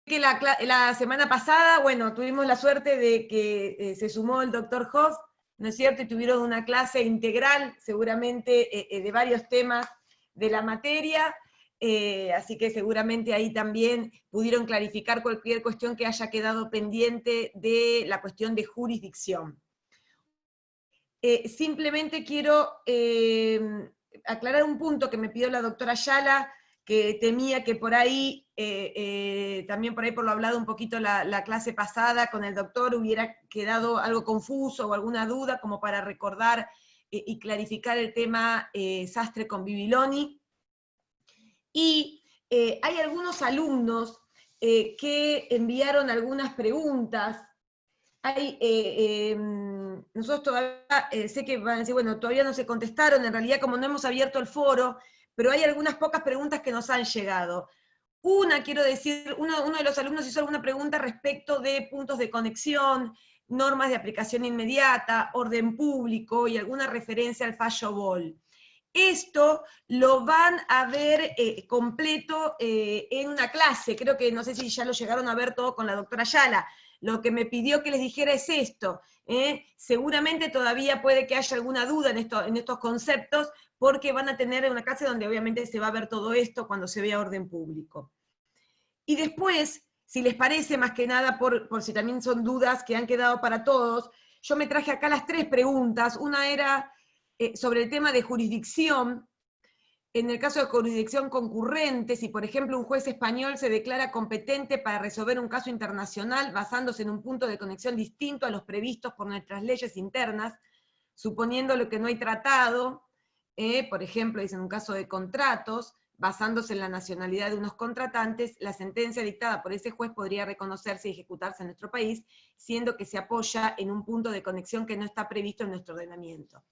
Que la semana pasada, bueno, tuvimos la suerte de que se sumó el doctor Hoff, ¿no es cierto? Y tuvieron una clase integral, seguramente, de varios temas de la materia, así que seguramente ahí también pudieron clarificar cualquier cuestión que haya quedado pendiente de la cuestión de jurisdicción. Simplemente quiero aclarar un punto que me pidió la doctora Ayala, que temía que por ahí, también por ahí por lo hablado un poquito la clase pasada con el doctor, hubiera quedado algo confuso o alguna duda, como para recordar y clarificar el tema Sastre con Bibiloni. Y hay algunos alumnos que enviaron algunas preguntas. Nosotros todavía, sé que van a decir, bueno, todavía no se contestaron, en realidad como no hemos abierto el foro, pero hay algunas pocas preguntas que nos han llegado. Una, quiero decir, uno de los alumnos hizo alguna pregunta respecto de puntos de conexión, normas de aplicación inmediata, orden público y alguna referencia al fallo Boll. Esto lo van a ver completo en una clase, creo que no sé si ya lo llegaron a ver todo con la doctora Ayala. Lo que me pidió que les dijera es esto. Seguramente todavía puede que haya alguna duda en estos conceptos, porque van a tener una clase donde obviamente se va a ver todo esto cuando se vea orden público. Y después, si les parece, más que nada, por si también son dudas que han quedado para todos, yo me traje acá las tres preguntas. Una era sobre el tema de jurisdicción. En el caso de jurisdicción concurrente, si por ejemplo un juez español se declara competente para resolver un caso internacional basándose en un punto de conexión distinto a los previstos por nuestras leyes internas, suponiendo lo que no hay tratado, por ejemplo, dice en un caso de contratos, basándose en la nacionalidad de unos contratantes, la sentencia dictada por ese juez podría reconocerse y ejecutarse en nuestro país, siendo que se apoya en un punto de conexión que no está previsto en nuestro ordenamiento.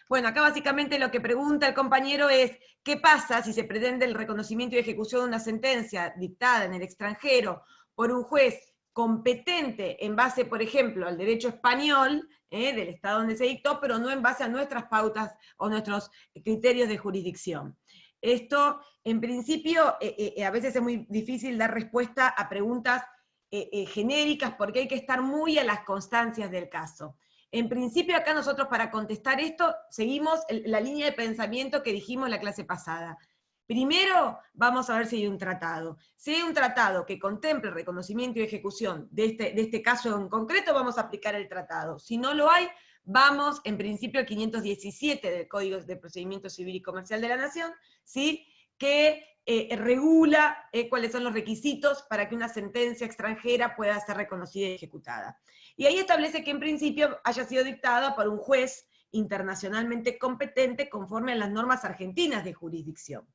Bueno, acá básicamente lo que pregunta el compañero es, ¿qué pasa si se pretende el reconocimiento y ejecución de una sentencia dictada en el extranjero por un juez competente en base, por ejemplo, al derecho español, del estado donde se dictó, pero no en base a nuestras pautas o nuestros criterios de jurisdicción? Esto, en principio, a veces es muy difícil dar respuesta a preguntas genéricas, porque hay que estar muy a las constancias del caso. En principio, acá nosotros para contestar esto, seguimos la línea de pensamiento que dijimos en la clase pasada. Primero, vamos a ver si hay un tratado. Si hay un tratado que contemple el reconocimiento y ejecución de este caso en concreto, vamos a aplicar el tratado. Si no lo hay, vamos, en principio, al 517 del Código de Procedimiento Civil y Comercial de la Nación, ¿sí?, que regula cuáles son los requisitos para que una sentencia extranjera pueda ser reconocida y ejecutada. Y ahí establece que en principio haya sido dictada por un juez internacionalmente competente conforme a las normas argentinas de jurisdicción.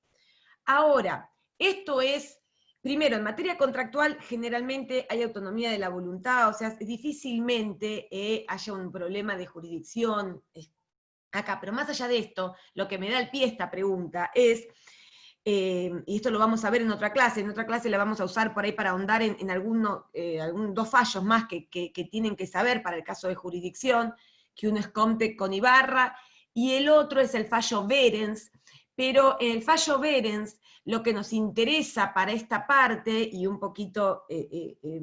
Ahora, esto es, primero, en materia contractual generalmente hay autonomía de la voluntad, o sea, difícilmente haya un problema de jurisdicción acá, pero más allá de esto, lo que me da el pie esta pregunta es, y esto lo vamos a ver en otra clase la vamos a usar por ahí para ahondar en dos fallos más que tienen que saber para el caso de jurisdicción, que uno es Comte con Ibarra, y el otro es el fallo Behrens, pero el fallo Behrens, lo que nos interesa para esta parte, y un poquito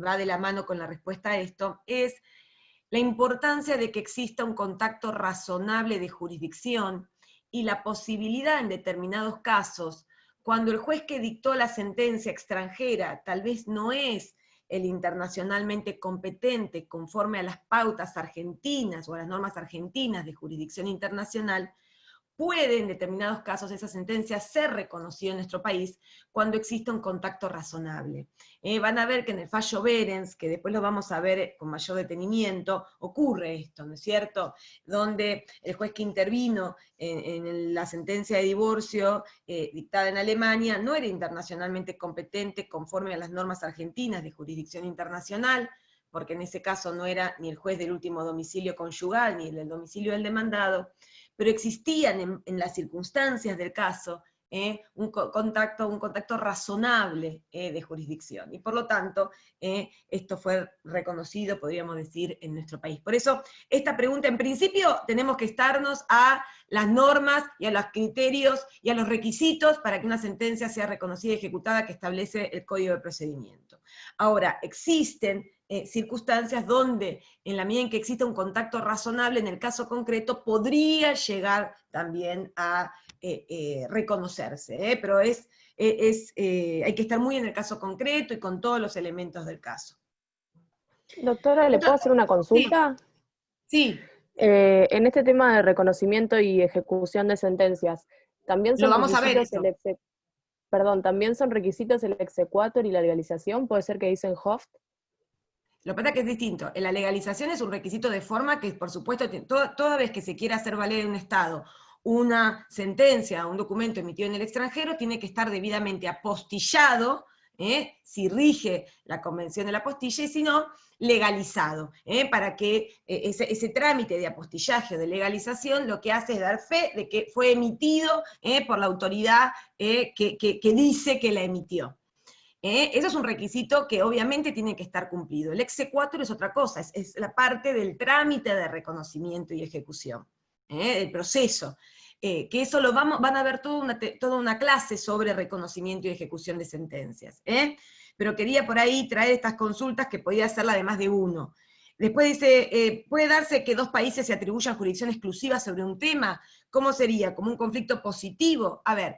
va de la mano con la respuesta a esto, es la importancia de que exista un contacto razonable de jurisdicción y la posibilidad en determinados casos, cuando el juez que dictó la sentencia extranjera tal vez no es el internacionalmente competente conforme a las pautas argentinas o a las normas argentinas de jurisdicción internacional, puede en determinados casos esa sentencia ser reconocida en nuestro país cuando existe un contacto razonable. Van a ver que en el fallo Behrens, que después lo vamos a ver con mayor detenimiento, ocurre esto, ¿no es cierto? Donde el juez que intervino en la sentencia de divorcio dictada en Alemania no era internacionalmente competente conforme a las normas argentinas de jurisdicción internacional, porque en ese caso no era ni el juez del último domicilio conyugal ni el del domicilio del demandado, pero existían en las circunstancias del caso un contacto razonable de jurisdicción. Y por lo tanto, esto fue reconocido, podríamos decir, en nuestro país. Por eso, esta pregunta, en principio, tenemos que estarnos a las normas y a los criterios y a los requisitos para que una sentencia sea reconocida y ejecutada que establece el Código de Procedimiento. Ahora, existen circunstancias donde, en la medida en que exista un contacto razonable, en el caso concreto, podría llegar también a reconocerse, pero hay que estar muy en el caso concreto y con todos los elementos del caso. Doctora, ¿le puedo hacer una consulta? Sí. En este tema de reconocimiento y ejecución de sentencias, ¿también son Lo vamos a ver requisitos ¿también son requisitos el exequatur y la legalización? ¿Puede ser que dicen Hoft? Lo que pasa es que es distinto. La legalización es un requisito de forma que, por supuesto, toda vez que se quiera hacer valer en un Estado una sentencia, un documento emitido en el extranjero, tiene que estar debidamente apostillado, si rige la convención de la apostilla, y si no, legalizado, para que ese trámite de apostillaje o de legalización lo que hace es dar fe de que fue emitido por la autoridad que dice que la emitió. Eso es un requisito que obviamente tiene que estar cumplido. El exequatur es otra cosa, es la parte del trámite de reconocimiento y ejecución, el proceso. Que eso van a ver toda una clase sobre reconocimiento y ejecución de sentencias. Pero quería por ahí traer estas consultas que podía hacerla de más de uno. Después dice, ¿puede darse que dos países se atribuyan jurisdicción exclusiva sobre un tema? ¿Cómo sería? ¿Como un conflicto positivo? A ver,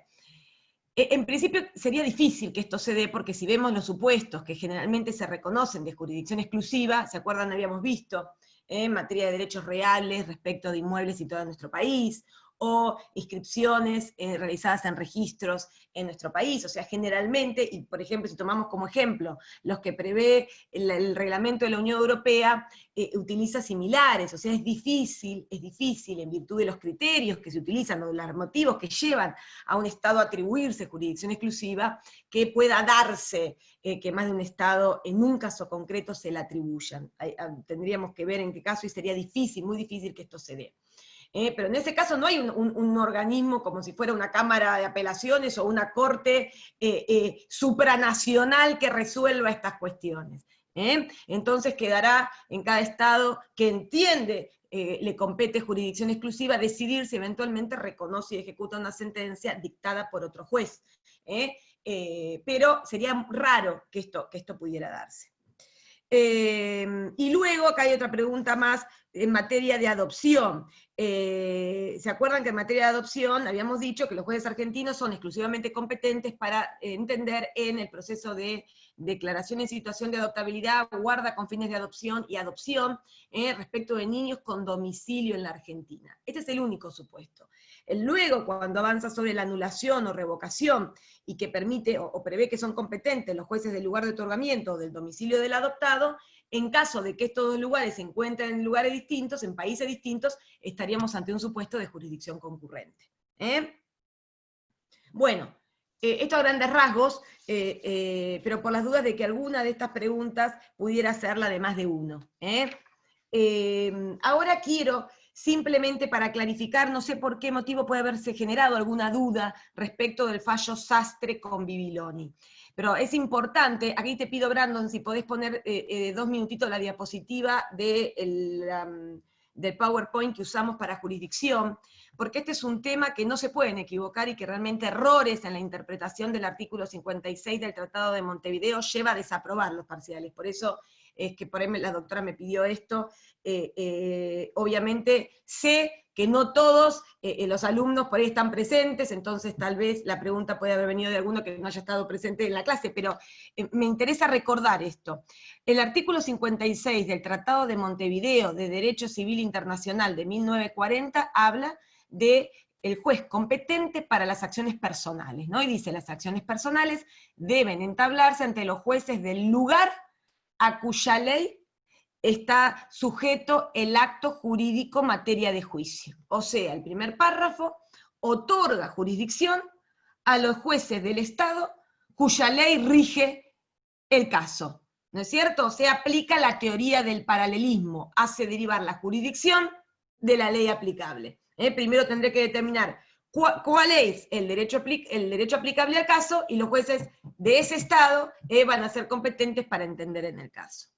en principio sería difícil que esto se dé, porque si vemos los supuestos que generalmente se reconocen de jurisdicción exclusiva, ¿se acuerdan? Habíamos visto en materia de derechos reales respecto de inmuebles situados en nuestro país, o inscripciones realizadas en registros en nuestro país. O sea, generalmente, y por ejemplo, si tomamos como ejemplo los que prevé el reglamento de la Unión Europea, utiliza similares. O sea, es difícil en virtud de los criterios que se utilizan, o de los motivos que llevan a un Estado a atribuirse jurisdicción exclusiva, que pueda darse que más de un Estado en un caso concreto se la atribuyan. Tendríamos que ver en qué caso, y sería difícil, muy difícil que esto se dé. Pero en ese caso no hay un organismo como si fuera una cámara de apelaciones o una corte supranacional que resuelva estas cuestiones. Entonces quedará en cada Estado que entiende le compete jurisdicción exclusiva decidir si eventualmente reconoce y ejecuta una sentencia dictada por otro juez. Pero sería raro que esto pudiera darse. Y luego acá hay otra pregunta más en materia de adopción. ¿Se acuerdan que en materia de adopción habíamos dicho que los jueces argentinos son exclusivamente competentes para entender en el proceso de declaración en situación de adoptabilidad, guarda con fines de adopción y adopción respecto de niños con domicilio en la Argentina? Este es el único supuesto. Luego, cuando avanza sobre la anulación o revocación, y que permite o prevé que son competentes los jueces del lugar de otorgamiento o del domicilio del adoptado, en caso de que estos dos lugares se encuentren en lugares distintos, en países distintos, estaríamos ante un supuesto de jurisdicción concurrente. Bueno, esto a grandes rasgos, pero por las dudas de que alguna de estas preguntas pudiera ser la de más de uno. Ahora quiero, simplemente para clarificar, no sé por qué motivo puede haberse generado alguna duda respecto del fallo Sastre con Bibiloni. Pero es importante, aquí te pido, Brandon, si podés poner 2 minutitos la diapositiva del PowerPoint que usamos para jurisdicción, porque este es un tema que no se pueden equivocar y que realmente errores en la interpretación del artículo 56 del Tratado de Montevideo lleva a desaprobar los parciales. Por eso es que por ahí la doctora me pidió esto. Obviamente sé que no todos los alumnos por ahí están presentes, entonces tal vez la pregunta puede haber venido de alguno que no haya estado presente en la clase, pero me interesa recordar esto. El artículo 56 del Tratado de Montevideo de Derecho Civil Internacional de 1940 habla de el juez competente para las acciones personales, ¿no? Y dice, las acciones personales deben entablarse ante los jueces del lugar a cuya ley está sujeto el acto jurídico materia de juicio. O sea, el primer párrafo otorga jurisdicción a los jueces del Estado cuya ley rige el caso. ¿No es cierto? O sea, aplica la teoría del paralelismo, hace derivar la jurisdicción de la ley aplicable. Primero tendré que determinar ¿Cuál es el derecho aplicable al caso? Y los jueces de ese estado van a ser competentes para entender en el caso.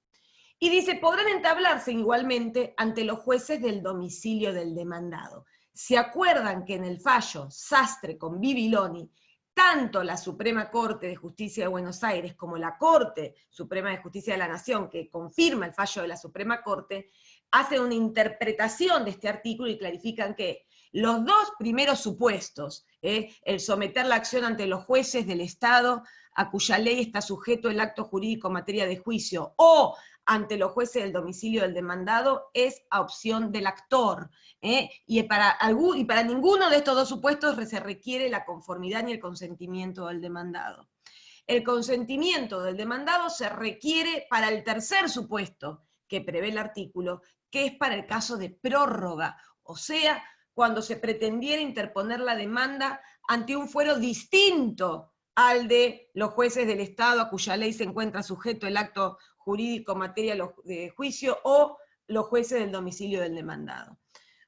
Y dice, podrán entablarse igualmente ante los jueces del domicilio del demandado. ¿Se acuerdan que en el fallo Sastre con Bibiloni, tanto la Suprema Corte de Justicia de Buenos Aires como la Corte Suprema de Justicia de la Nación, que confirma el fallo de la Suprema Corte, hacen una interpretación de este artículo y clarifican que los dos primeros supuestos, el someter la acción ante los jueces del Estado a cuya ley está sujeto el acto jurídico en materia de juicio, o ante los jueces del domicilio del demandado, es a opción del actor. Y para ninguno de estos dos supuestos se requiere la conformidad ni el consentimiento del demandado. El consentimiento del demandado se requiere para el tercer supuesto que prevé el artículo, que es para el caso de prórroga, o sea, cuando se pretendiera interponer la demanda ante un fuero distinto al de los jueces del Estado a cuya ley se encuentra sujeto el acto jurídico en materia de juicio, o los jueces del domicilio del demandado.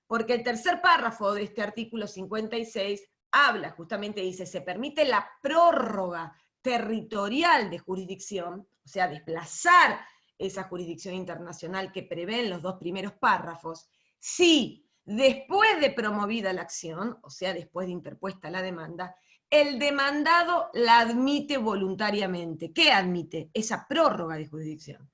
Porque el tercer párrafo de este artículo 56 habla, justamente dice, se permite la prórroga territorial de jurisdicción, o sea, desplazar esa jurisdicción internacional que prevén los dos primeros párrafos, si después de promovida la acción, o sea, después de interpuesta la demanda, el demandado la admite voluntariamente. ¿Qué admite? Esa prórroga de jurisdicción.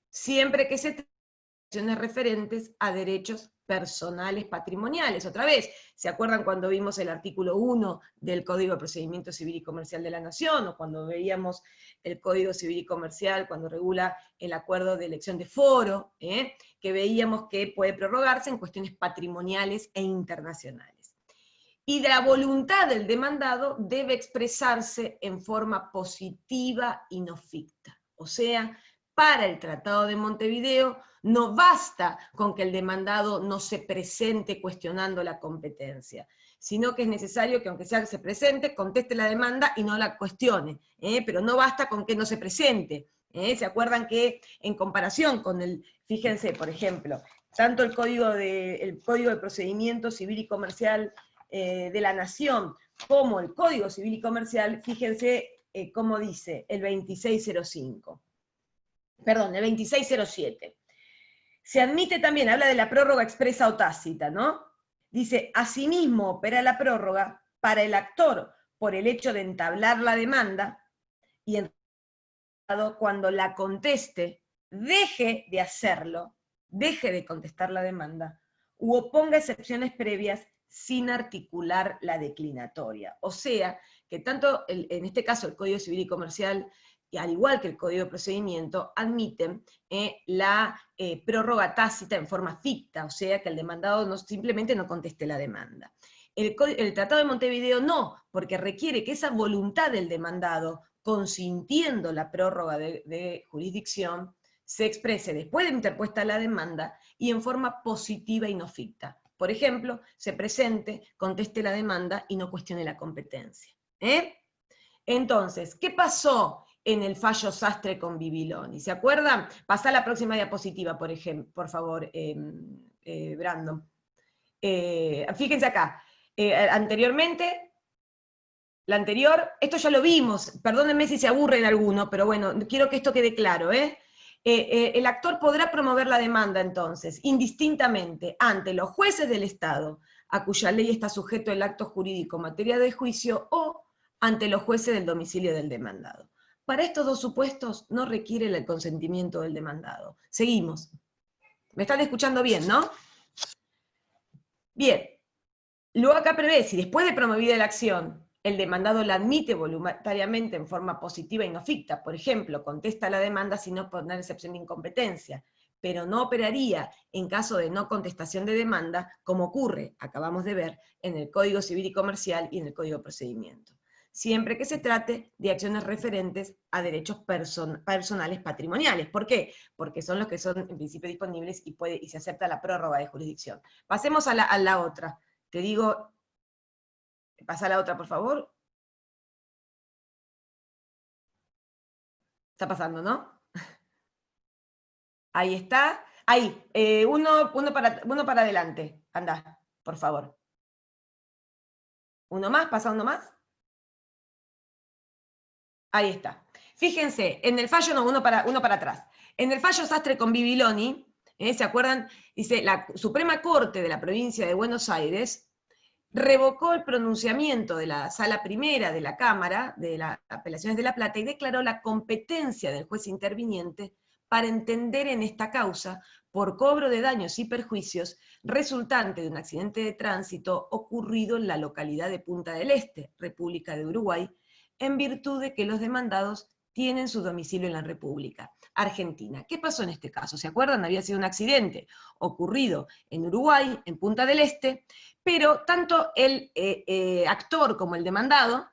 Siempre que se trate de acciones referentes a derechos personales patrimoniales. Otra vez, ¿se acuerdan cuando vimos el artículo 1 del Código de Procedimiento Civil y Comercial de la Nación, o cuando veíamos el Código Civil y Comercial, cuando regula el acuerdo de elección de foro, que veíamos que puede prorrogarse en cuestiones patrimoniales e internacionales? Y la voluntad del demandado debe expresarse en forma positiva y no ficta. O sea, para el Tratado de Montevideo no basta con que el demandado no se presente cuestionando la competencia, sino que es necesario que aunque sea que se presente, conteste la demanda y no la cuestione, pero no basta con que no se presente. ¿Se acuerdan que en comparación con fíjense, por ejemplo, tanto el Código de Procedimiento Civil y Comercial de la Nación como el Código Civil y Comercial, fíjense cómo dice el 2605. Perdón, el 2607. Se admite también, habla de la prórroga expresa o tácita, ¿no? Dice, asimismo opera la prórroga para el actor por el hecho de entablar la demanda y cuando la conteste, deje de hacerlo, deje de contestar la demanda, u oponga excepciones previas sin articular la declinatoria. O sea, que tanto en este caso el Código Civil y Comercial, y al igual que el Código de Procedimiento, admiten la prórroga tácita en forma ficta, o sea, que el demandado simplemente no conteste la demanda. El Tratado de Montevideo no, porque requiere que esa voluntad del demandado, consintiendo la prórroga de jurisdicción, se exprese después de interpuesta la demanda y en forma positiva y no ficta. Por ejemplo, se presente, conteste la demanda y no cuestione la competencia. Entonces, ¿qué pasó en el fallo Sastre con Bibiloni? ¿Se acuerdan? Pasá a la próxima diapositiva, por favor, Brandon. Fíjense acá. Anteriormente, la anterior, esto ya lo vimos, perdónenme si se aburren alguno, pero bueno, quiero que esto quede claro, el actor podrá promover la demanda entonces, indistintamente, ante los jueces del Estado, a cuya ley está sujeto el acto jurídico en materia de juicio, o ante los jueces del domicilio del demandado. Para estos dos supuestos no requiere el consentimiento del demandado. Seguimos. ¿Me están escuchando bien, no? Bien. Luego acá prevé, si después de promovida la acción, el demandado la admite voluntariamente en forma positiva y no ficta, por ejemplo, contesta la demanda sin oponer excepción de incompetencia, pero no operaría en caso de no contestación de demanda, como ocurre, acabamos de ver, en el Código Civil y Comercial y en el Código de Procedimiento, siempre que se trate de acciones referentes a derechos personales patrimoniales. ¿Por qué? Porque son los que son en principio disponibles y se acepta la prórroga de jurisdicción. Pasemos a la otra. Te digo, pasa la otra, por favor. Está pasando, ¿no? Ahí está. Ahí, uno para adelante. Anda, por favor. Uno más, pasa uno más. Ahí está. Fíjense, en el fallo, no, uno para atrás. En el fallo Sastre con Bibiloni, ¿se acuerdan? Dice, la Suprema Corte de la provincia de Buenos Aires revocó el pronunciamiento de la Sala Primera de la Cámara de las Apelaciones de La Plata y declaró la competencia del juez interviniente para entender en esta causa por cobro de daños y perjuicios resultante de un accidente de tránsito ocurrido en la localidad de Punta del Este, República de Uruguay, en virtud de que los demandados tienen su domicilio en la República Argentina. ¿Qué pasó en este caso? ¿Se acuerdan? Había sido un accidente ocurrido en Uruguay, en Punta del Este, pero tanto el actor como el demandado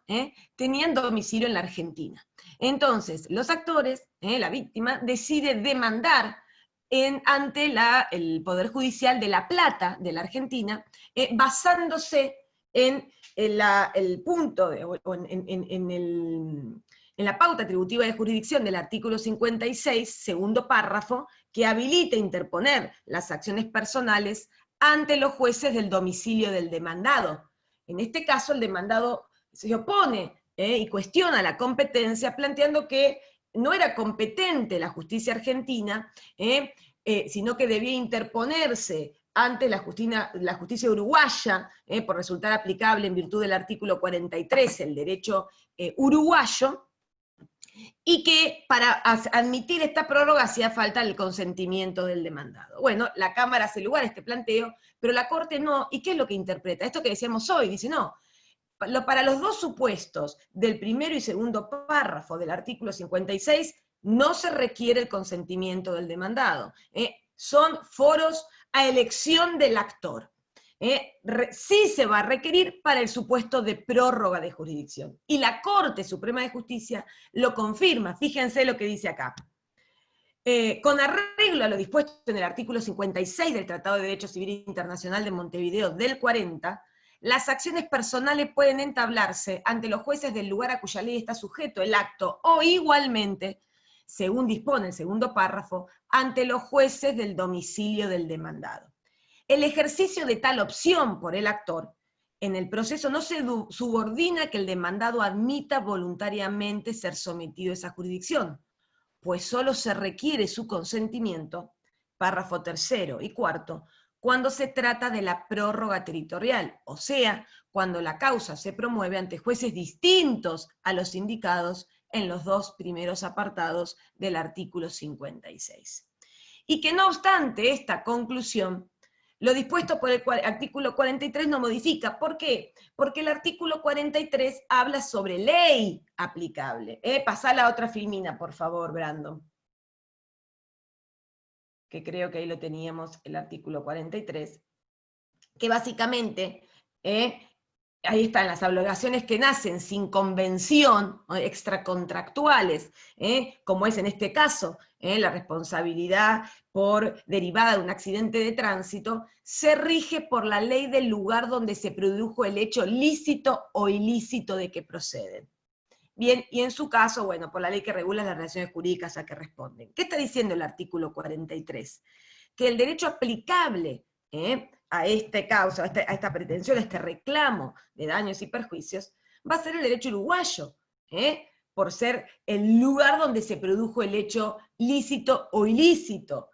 tenían domicilio en la Argentina. Entonces, los actores, la víctima, decide demandar ante el Poder Judicial de La Plata, de la Argentina, basándose en el punto, en la pauta atributiva de jurisdicción del artículo 56, segundo párrafo, que habilita interponer las acciones personales ante los jueces del domicilio del demandado. En este caso, el demandado se opone y cuestiona la competencia, planteando que no era competente la justicia argentina, sino que debía interponerse ante la justicia uruguaya, por resultar aplicable en virtud del artículo 43, el derecho uruguayo, y que para admitir esta prórroga hacía falta el consentimiento del demandado. Bueno, la Cámara hace lugar a este planteo, pero la Corte no, ¿y qué es lo que interpreta? Esto que decíamos hoy, dice, no, para los dos supuestos del primero y segundo párrafo del artículo 56, no se requiere el consentimiento del demandado. Son foros a elección del actor. Sí se va a requerir para el supuesto de prórroga de jurisdicción. Y la Corte Suprema de Justicia lo confirma. Fíjense lo que dice acá. Con arreglo a lo dispuesto en el artículo 56 del Tratado de Derecho Civil Internacional de Montevideo del 40, las acciones personales pueden entablarse ante los jueces del lugar a cuya ley está sujeto el acto, o igualmente, según dispone el segundo párrafo, ante los jueces del domicilio del demandado. El ejercicio de tal opción por el actor en el proceso no se subordina que el demandado admita voluntariamente ser sometido a esa jurisdicción, pues solo se requiere su consentimiento, párrafo tercero y cuarto, cuando se trata de la prórroga territorial, o sea, cuando la causa se promueve ante jueces distintos a los indicados en los dos primeros apartados del artículo 56. Y que no obstante esta conclusión, lo dispuesto por el artículo 43 no modifica. ¿Por qué? Porque el artículo 43 habla sobre ley aplicable. Pasá la otra filmina, por favor, Brandon. Que creo que ahí lo teníamos, el artículo 43, que básicamente, ahí están las obligaciones que nacen sin convención, extracontractuales, como es en este caso, la responsabilidad derivada de un accidente de tránsito, se rige por la ley del lugar donde se produjo el hecho lícito o ilícito de que proceden. Bien, y en su caso, bueno, por la ley que regula las relaciones jurídicas a que responden. ¿Qué está diciendo el artículo 43? Que el derecho aplicable a esta causa, a esta pretensión, a este reclamo de daños y perjuicios, va a ser el derecho uruguayo, por ser el lugar donde se produjo el hecho lícito o ilícito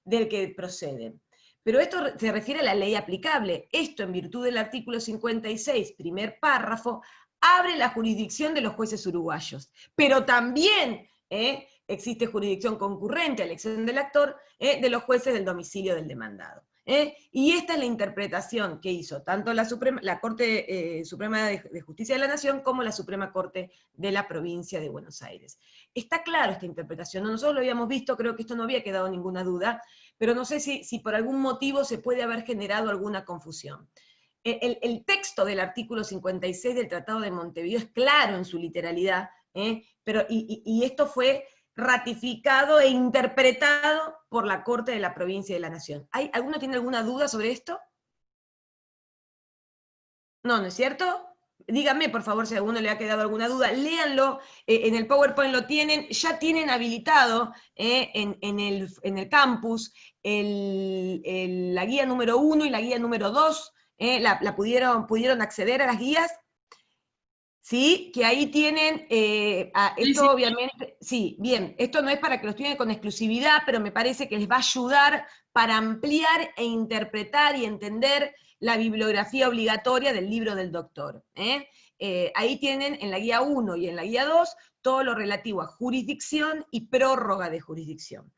del que proceden. Pero esto se refiere a la ley aplicable. Esto, en virtud del artículo 56, primer párrafo, abre la jurisdicción de los jueces uruguayos. Pero también existe jurisdicción concurrente a elección del actor de los jueces del domicilio del demandado. Y esta es la interpretación que hizo tanto la Corte Suprema de Justicia de la Nación como la Suprema Corte de la Provincia de Buenos Aires. Está claro esta interpretación, nosotros lo habíamos visto, creo que esto no había quedado ninguna duda, pero no sé si por algún motivo se puede haber generado alguna confusión. El texto del artículo 56 del Tratado de Montevideo es claro en su literalidad, pero esto fue ratificado e interpretado por la Corte de la Provincia de la Nación. ¿Alguno tiene alguna duda sobre esto? No, ¿no es cierto? Díganme, por favor, si a alguno le ha quedado alguna duda. Léanlo, en el PowerPoint lo tienen, ya tienen habilitado en el campus la guía número 1 y la guía número 2, ¿Pudieron acceder a las guías? ¿Sí? Que ahí tienen, esto sí. obviamente, sí, bien, esto no es para que lo estudien con exclusividad, pero me parece que les va a ayudar para ampliar e interpretar y entender la bibliografía obligatoria del libro del doctor. Ahí tienen en la guía 1 y en la guía 2 todo lo relativo a jurisdicción y prórroga de jurisdicción.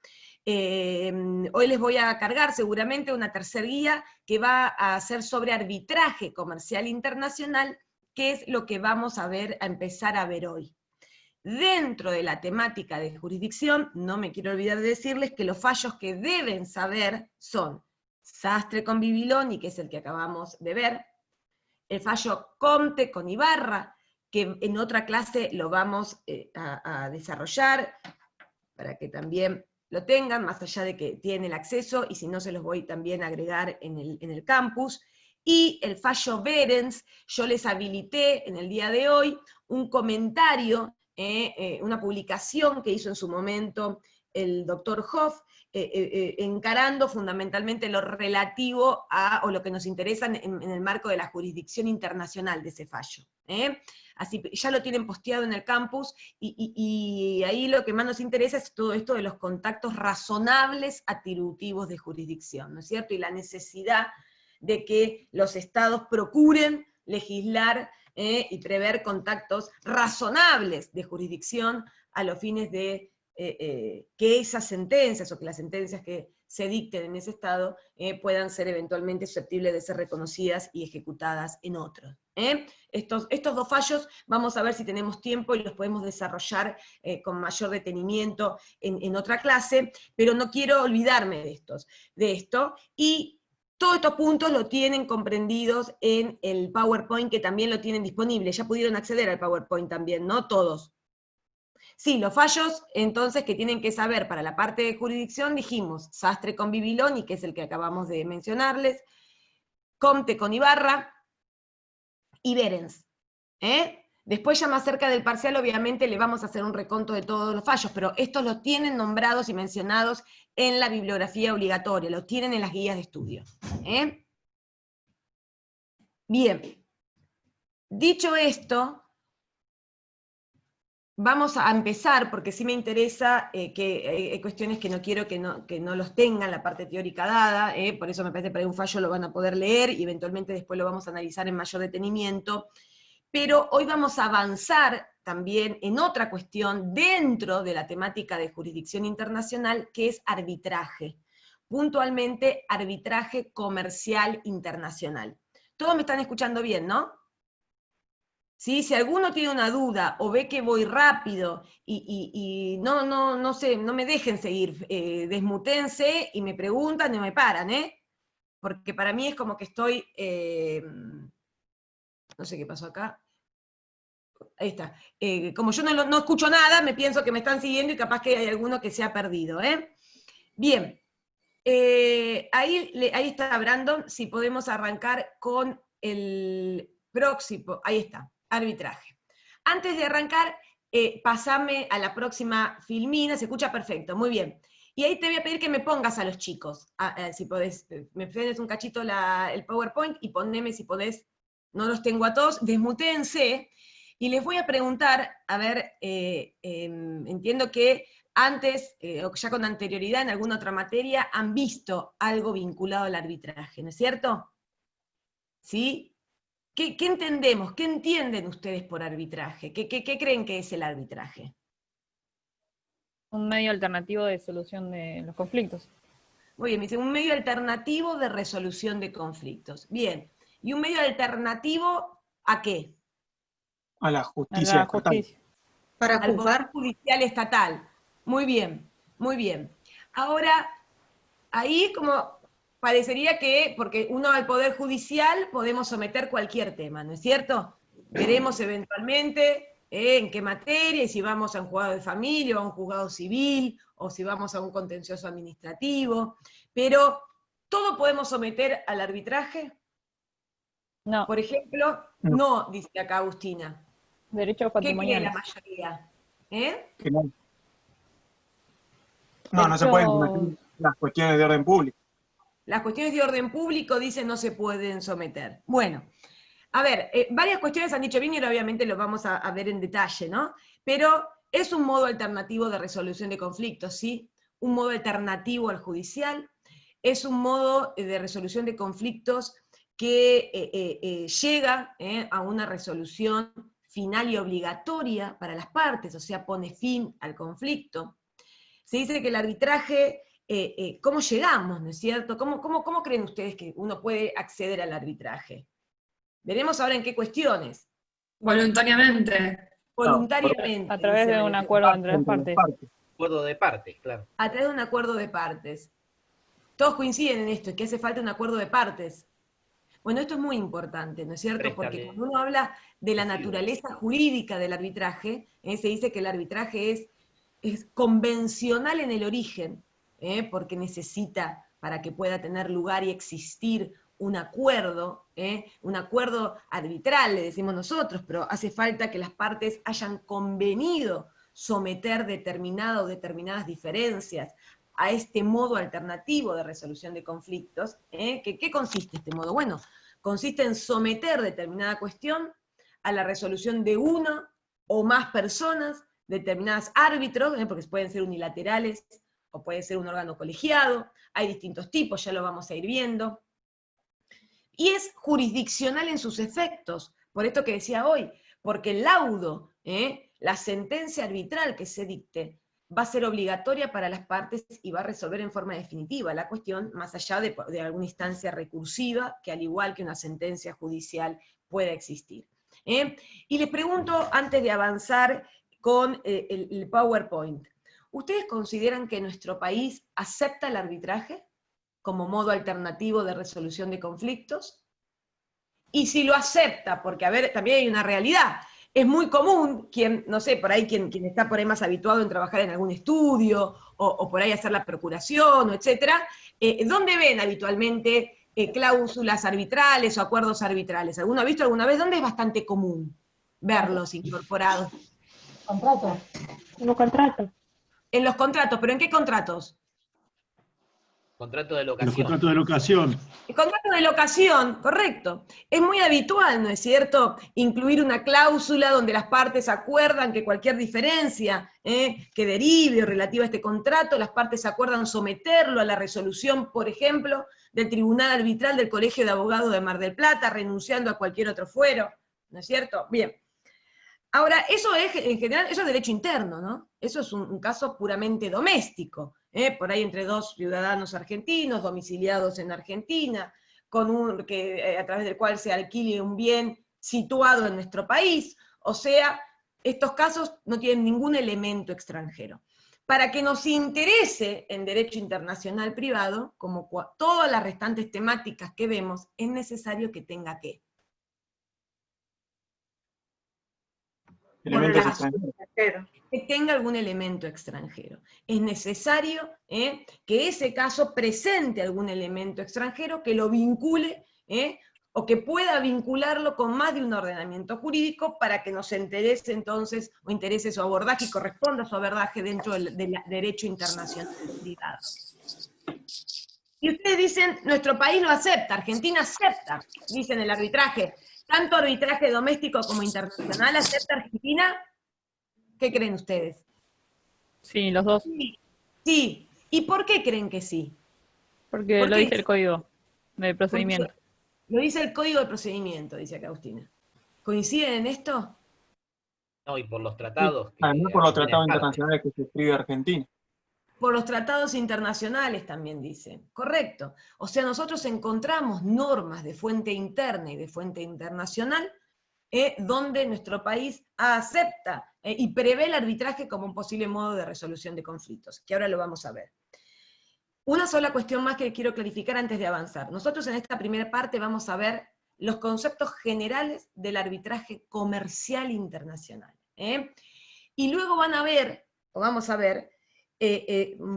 Hoy les voy a cargar seguramente una tercera guía que va a ser sobre arbitraje comercial internacional, que es lo que vamos a empezar a ver hoy. Dentro de la temática de jurisdicción, no me quiero olvidar de decirles que los fallos que deben saber son Sastre con Bibiloni, que es el que acabamos de ver, el fallo Comte con Ibarra, que en otra clase lo vamos a desarrollar, para que también lo tengan, más allá de que tienen el acceso, y si no se los voy también a agregar en el campus, y el fallo Behrens. Yo les habilité en el día de hoy un comentario, una publicación que hizo en su momento el doctor Hoff, encarando fundamentalmente lo relativo o lo que nos interesa en el marco de la jurisdicción internacional de ese fallo. Así ya lo tienen posteado en el campus, y ahí lo que más nos interesa es todo esto de los contactos razonables atributivos de jurisdicción, ¿no es cierto? Y la necesidad de que los estados procuren legislar y prever contactos razonables de jurisdicción a los fines de que esas sentencias, o que las sentencias que se dicten en ese estado, puedan ser eventualmente susceptibles de ser reconocidas y ejecutadas en otros. Estos dos fallos, vamos a ver si tenemos tiempo y los podemos desarrollar con mayor detenimiento en otra clase, pero no quiero olvidarme de esto, y todos estos puntos lo tienen comprendidos en el PowerPoint, que también lo tienen disponible. Ya pudieron acceder al PowerPoint también, ¿no? Todos. Sí, los fallos, entonces, que tienen que saber para la parte de jurisdicción, dijimos, Sastre con Bibiloni, que es el que acabamos de mencionarles, Comte con Ibarra, y Behrens. Después, ya más cerca del parcial, obviamente, le vamos a hacer un reconto de todos los fallos, pero estos los tienen nombrados y mencionados en la bibliografía obligatoria, los tienen en las guías de estudio. Bien. Dicho esto, vamos a empezar, porque sí me interesa, que hay cuestiones que no quiero que no los tengan la parte teórica dada, por eso me parece que para un fallo lo van a poder leer, y eventualmente después lo vamos a analizar en mayor detenimiento. Pero hoy vamos a avanzar también en otra cuestión dentro de la temática de jurisdicción internacional, que es arbitraje. Puntualmente, arbitraje comercial internacional. Todos me están escuchando bien, ¿no? ¿Sí? Si alguno tiene una duda o ve que voy rápido y no sé, no me dejen seguir, desmutense y me preguntan y me paran, porque para mí es como que estoy, no sé qué pasó acá, ahí está, como yo no escucho nada, me pienso que me están siguiendo y capaz que hay alguno que se ha perdido. Bien, ahí está Brandon, si podemos arrancar con el próximo, ahí está, arbitraje. Antes de arrancar, pasame a la próxima filmina, se escucha perfecto, muy bien. Y ahí te voy a pedir que me pongas a los chicos, si podés, me frenes un cachito el PowerPoint y poneme, si podés, no los tengo a todos, desmutéense, y les voy a preguntar, a ver, entiendo que antes, o ya con anterioridad en alguna otra materia, han visto algo vinculado al arbitraje, ¿no es cierto? ¿Sí? ¿Qué entendemos? ¿Qué entienden ustedes por arbitraje? ¿Qué creen que es el arbitraje? Un medio alternativo de solución de los conflictos. Muy bien, me dice un medio alternativo de resolución de conflictos. Bien, ¿y un medio alternativo a qué? A la justicia A la justicia. Para Al juzgar. Poder Judicial Estatal. Muy bien, muy bien. Ahora, ahí como parecería que, porque uno al Poder Judicial podemos someter cualquier tema, ¿no es cierto? Veremos eventualmente en qué materia, y si vamos a un juzgado de familia, o a un juzgado civil, o si vamos a un contencioso administrativo, pero ¿todo podemos someter al arbitraje? No, Por ejemplo, No. no, dice acá Agustina. derechos ¿Qué cree patrimoniales. la mayoría? Que no se pueden someter las cuestiones de orden público. Las cuestiones de orden público, dicen, no se pueden someter. Bueno, a ver, varias cuestiones han dicho bien y obviamente lo vamos a ver en detalle, ¿no? Pero es un modo alternativo de resolución de conflictos, ¿sí? Un modo alternativo al judicial, es un modo de resolución de conflictos que llega a una resolución final y obligatoria para las partes, o sea, pone fin al conflicto. Se dice que el arbitraje, ¿cómo llegamos, no es cierto? ¿Cómo creen ustedes que uno puede acceder al arbitraje? Veremos ahora en qué cuestiones. Voluntariamente. Voluntariamente. A través dice de un María acuerdo Teresa. entre las partes. Acuerdo de partes, claro. A través de un acuerdo de partes. Todos coinciden en esto, que hace falta un acuerdo de partes. Bueno, esto es muy importante, ¿no es cierto? Porque cuando uno habla de la naturaleza jurídica del arbitraje, se dice que el arbitraje es convencional en el origen, porque necesita, para que pueda tener lugar y existir un acuerdo arbitral, le decimos nosotros, pero hace falta que las partes hayan convenido someter determinadas diferencias a este modo alternativo de resolución de conflictos. ¿Qué consiste este modo? Bueno, consiste en someter determinada cuestión a la resolución de una o más personas, determinados árbitros, porque pueden ser unilaterales o puede ser un órgano colegiado, hay distintos tipos, ya lo vamos a ir viendo. Y es jurisdiccional en sus efectos, por esto que decía hoy, porque el laudo, la sentencia arbitral que se dicte, va a ser obligatoria para las partes y va a resolver en forma definitiva la cuestión, más allá de alguna instancia recursiva, que al igual que una sentencia judicial pueda existir. Y les pregunto, antes de avanzar con el PowerPoint, ¿ustedes consideran que nuestro país acepta el arbitraje como modo alternativo de resolución de conflictos? Y si lo acepta, porque a ver, también hay una realidad, es muy común, no sé, por ahí quien está por ahí más habituado en trabajar en algún estudio, o por ahí hacer la procuración, etcétera, ¿dónde ven habitualmente cláusulas arbitrales o acuerdos arbitrales? ¿Alguno ha visto alguna vez? ¿Dónde es bastante común verlos incorporados? Contratos. En los contratos. En los contratos, ¿pero en qué contratos? Contrato de Los locación. contratos de locación. El contrato de locación, correcto. Es muy habitual, ¿no es cierto?, incluir una cláusula donde las partes acuerdan que cualquier diferencia que derive o relativa a este contrato, las partes acuerdan someterlo a la resolución, por ejemplo, del Tribunal Arbitral del Colegio de Abogados de Mar del Plata, renunciando a cualquier otro fuero, ¿no es cierto? Bien. Ahora, eso es, en general, eso es derecho interno, ¿no? Eso es un caso puramente doméstico, por ahí entre dos ciudadanos argentinos, domiciliados en Argentina, a través del cual se alquile un bien situado en nuestro país. O sea, estos casos no tienen ningún elemento extranjero. Para que nos interese en derecho internacional privado, como todas las restantes temáticas que vemos, es necesario que tenga ¿qué? Elementos extranjeros. Que tenga algún elemento extranjero. Es necesario que ese caso presente algún elemento extranjero que lo vincule, o que pueda vincularlo con más de un ordenamiento jurídico para que nos interese entonces, o interese su abordaje y corresponda a su abordaje dentro del derecho internacional privado. Y ustedes dicen, nuestro país lo acepta, Argentina acepta, dicen el arbitraje. ¿Tanto arbitraje doméstico como internacional acepta Argentina? ¿Qué creen ustedes? Sí, los dos. Sí. ¿Y por qué creen que sí? Porque ¿Por lo qué? dice el código de procedimiento. Lo dice el Código de Procedimiento, dice acá Agustina. ¿Coinciden en esto? No, y por los tratados. Además por los tratados Argentina es parte. internacionales que se escribe Argentina. Por los tratados internacionales también dicen. Correcto. O sea, nosotros encontramos normas de fuente interna y de fuente internacional donde nuestro país acepta y prevé el arbitraje como un posible modo de resolución de conflictos, que ahora lo vamos a ver. Una sola cuestión más que quiero clarificar antes de avanzar. Nosotros en esta primera parte vamos a ver los conceptos generales del arbitraje comercial internacional. Y luego vamos a ver,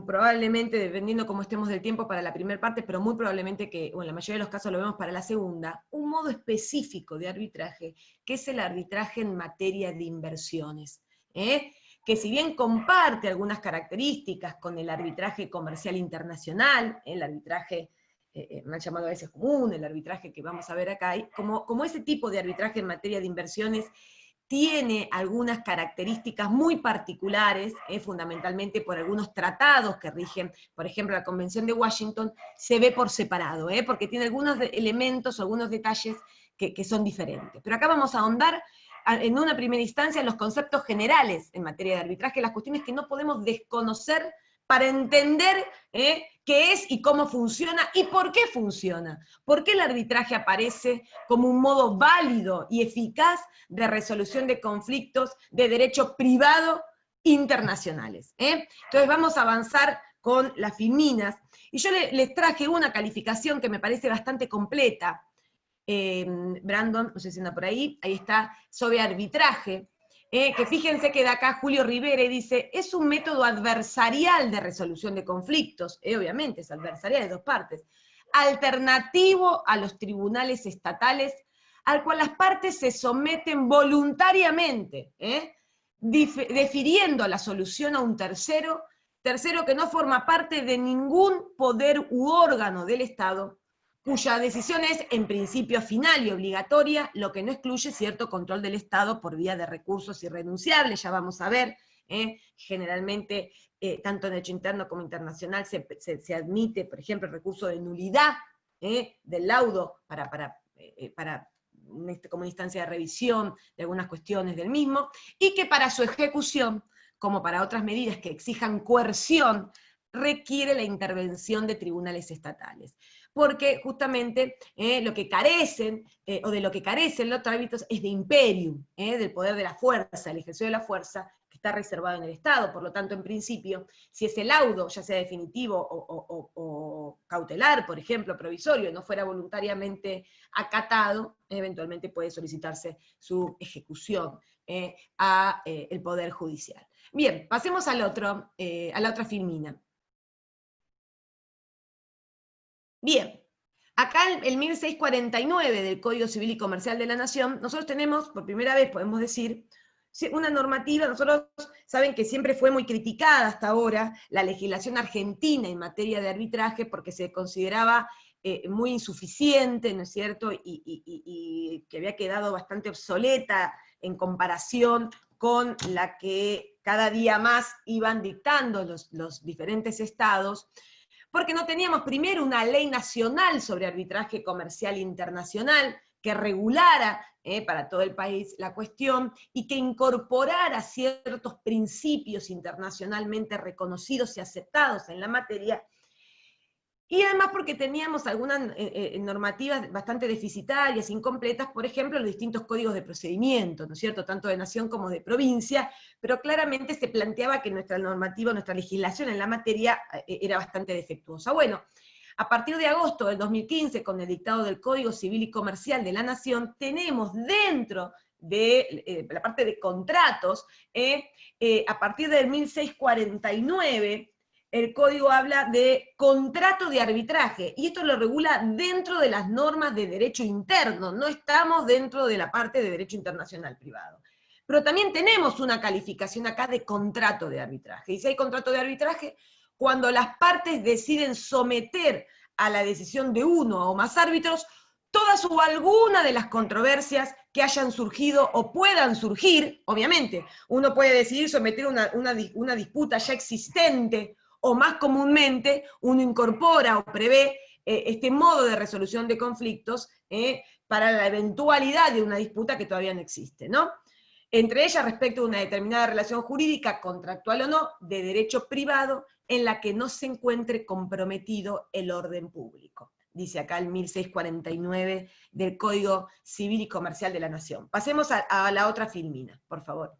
probablemente, dependiendo cómo estemos del tiempo para la primera parte, pero muy probablemente que, o en la mayoría de los casos lo vemos para la segunda, un modo específico de arbitraje, que es el arbitraje en materia de inversiones, que si bien comparte algunas características con el arbitraje comercial internacional, el arbitraje mal llamado a veces común, el arbitraje que vamos a ver acá, y como ese tipo de arbitraje en materia de inversiones tiene algunas características muy particulares, fundamentalmente por algunos tratados que rigen, por ejemplo, la Convención de Washington, se ve por separado, porque tiene algunos elementos, algunos detalles que son diferentes. Pero acá vamos a ahondar en una primera instancia en los conceptos generales en materia de arbitraje, las cuestiones que no podemos desconocer para entender qué es y cómo funciona y por qué funciona. ¿Por qué el arbitraje aparece como un modo válido y eficaz de resolución de conflictos de derecho privado internacionales? Entonces vamos a avanzar con las filminas. Y yo les traje una calificación que me parece bastante completa. Brandon, no sé si anda por ahí está, sobre arbitraje. Que fíjense que de acá Julio Rivera dice, es un método adversarial de resolución de conflictos, obviamente es adversarial de dos partes, alternativo a los tribunales estatales, al cual las partes se someten voluntariamente, defiriendo la solución a un tercero que no forma parte de ningún poder u órgano del Estado, cuya decisión es, en principio, final y obligatoria, lo que no excluye cierto control del Estado por vía de recursos irrenunciables, ya vamos a ver, generalmente, tanto en derecho interno como internacional, se admite, por ejemplo, el recurso de nulidad del laudo como instancia de revisión de algunas cuestiones del mismo, y que para su ejecución, como para otras medidas que exijan coerción, requiere la intervención de tribunales estatales. Porque justamente lo que carecen, o de lo que carecen los ámbitos, es de imperium, del poder de la fuerza, el ejercicio de la fuerza, que está reservado en el Estado. Por lo tanto, en principio, si ese laudo, ya sea definitivo o cautelar, por ejemplo, provisorio, no fuera voluntariamente acatado, eventualmente puede solicitarse su ejecución a el Poder Judicial. Bien, pasemos a la otra filmina. Bien, acá el 1649 del Código Civil y Comercial de la Nación, nosotros tenemos, por primera vez podemos decir, una normativa. Nosotros saben que siempre fue muy criticada hasta ahora la legislación argentina en materia de arbitraje porque se consideraba muy insuficiente, ¿no es cierto?, y que había quedado bastante obsoleta en comparación con la que cada día más iban dictando los diferentes estados, porque no teníamos primero una ley nacional sobre arbitraje comercial internacional que regulara para todo el país la cuestión y que incorporara ciertos principios internacionalmente reconocidos y aceptados en la materia, y además porque teníamos algunas normativas bastante deficitarias, incompletas, por ejemplo, los distintos códigos de procedimiento, ¿no es cierto?, tanto de nación como de provincia, pero claramente se planteaba que nuestra normativa, nuestra legislación en la materia era bastante defectuosa. Bueno, a partir de agosto del 2015, con el dictado del Código Civil y Comercial de la Nación, tenemos dentro de la parte de contratos, a partir del 1649, el código habla de contrato de arbitraje, y esto lo regula dentro de las normas de derecho interno, no estamos dentro de la parte de derecho internacional privado. Pero también tenemos una calificación acá de contrato de arbitraje. Dice, hay contrato de arbitraje cuando las partes deciden someter a la decisión de uno o más árbitros todas o alguna de las controversias que hayan surgido o puedan surgir. Obviamente, uno puede decidir someter una disputa ya existente, o más comúnmente uno incorpora o prevé este modo de resolución de conflictos para la eventualidad de una disputa que todavía no existe, ¿no? Entre ellas respecto de una determinada relación jurídica, contractual o no, de derecho privado, en la que no se encuentre comprometido el orden público. Dice acá el 1649 del Código Civil y Comercial de la Nación. Pasemos a la otra filmina, por favor.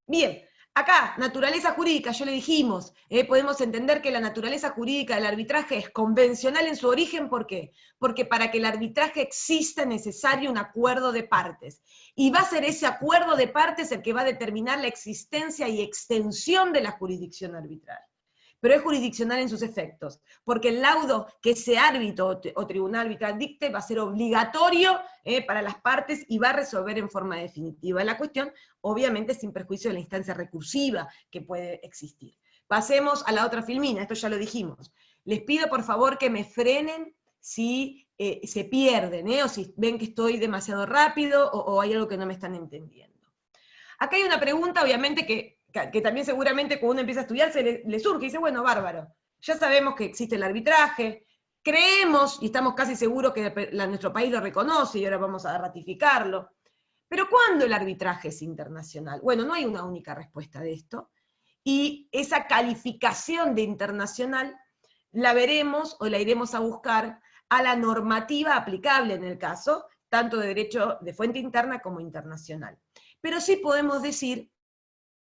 Bien. Acá, naturaleza jurídica, ya le dijimos, podemos entender que la naturaleza jurídica del arbitraje es convencional en su origen. ¿Por qué? Porque para que el arbitraje exista es necesario un acuerdo de partes, y va a ser ese acuerdo de partes el que va a determinar la existencia y extensión de la jurisdicción arbitral. Pero es jurisdiccional en sus efectos, porque el laudo que ese árbitro o tribunal arbitral dicte va a ser obligatorio para las partes y va a resolver en forma definitiva la cuestión, obviamente sin perjuicio de la instancia recursiva que puede existir. Pasemos a la otra filmina, esto ya lo dijimos. Les pido por favor que me frenen si se pierden, o si ven que estoy demasiado rápido o hay algo que no me están entendiendo. Acá hay una pregunta, obviamente, que también seguramente cuando uno empieza a estudiar le surge, y dice, bueno, bárbaro, ya sabemos que existe el arbitraje, creemos, y estamos casi seguros que nuestro país lo reconoce, y ahora vamos a ratificarlo, pero ¿cuándo el arbitraje es internacional? Bueno, no hay una única respuesta de esto, y esa calificación de internacional la veremos o la iremos a buscar a la normativa aplicable en el caso, tanto de derecho de fuente interna como internacional. Pero sí podemos decir,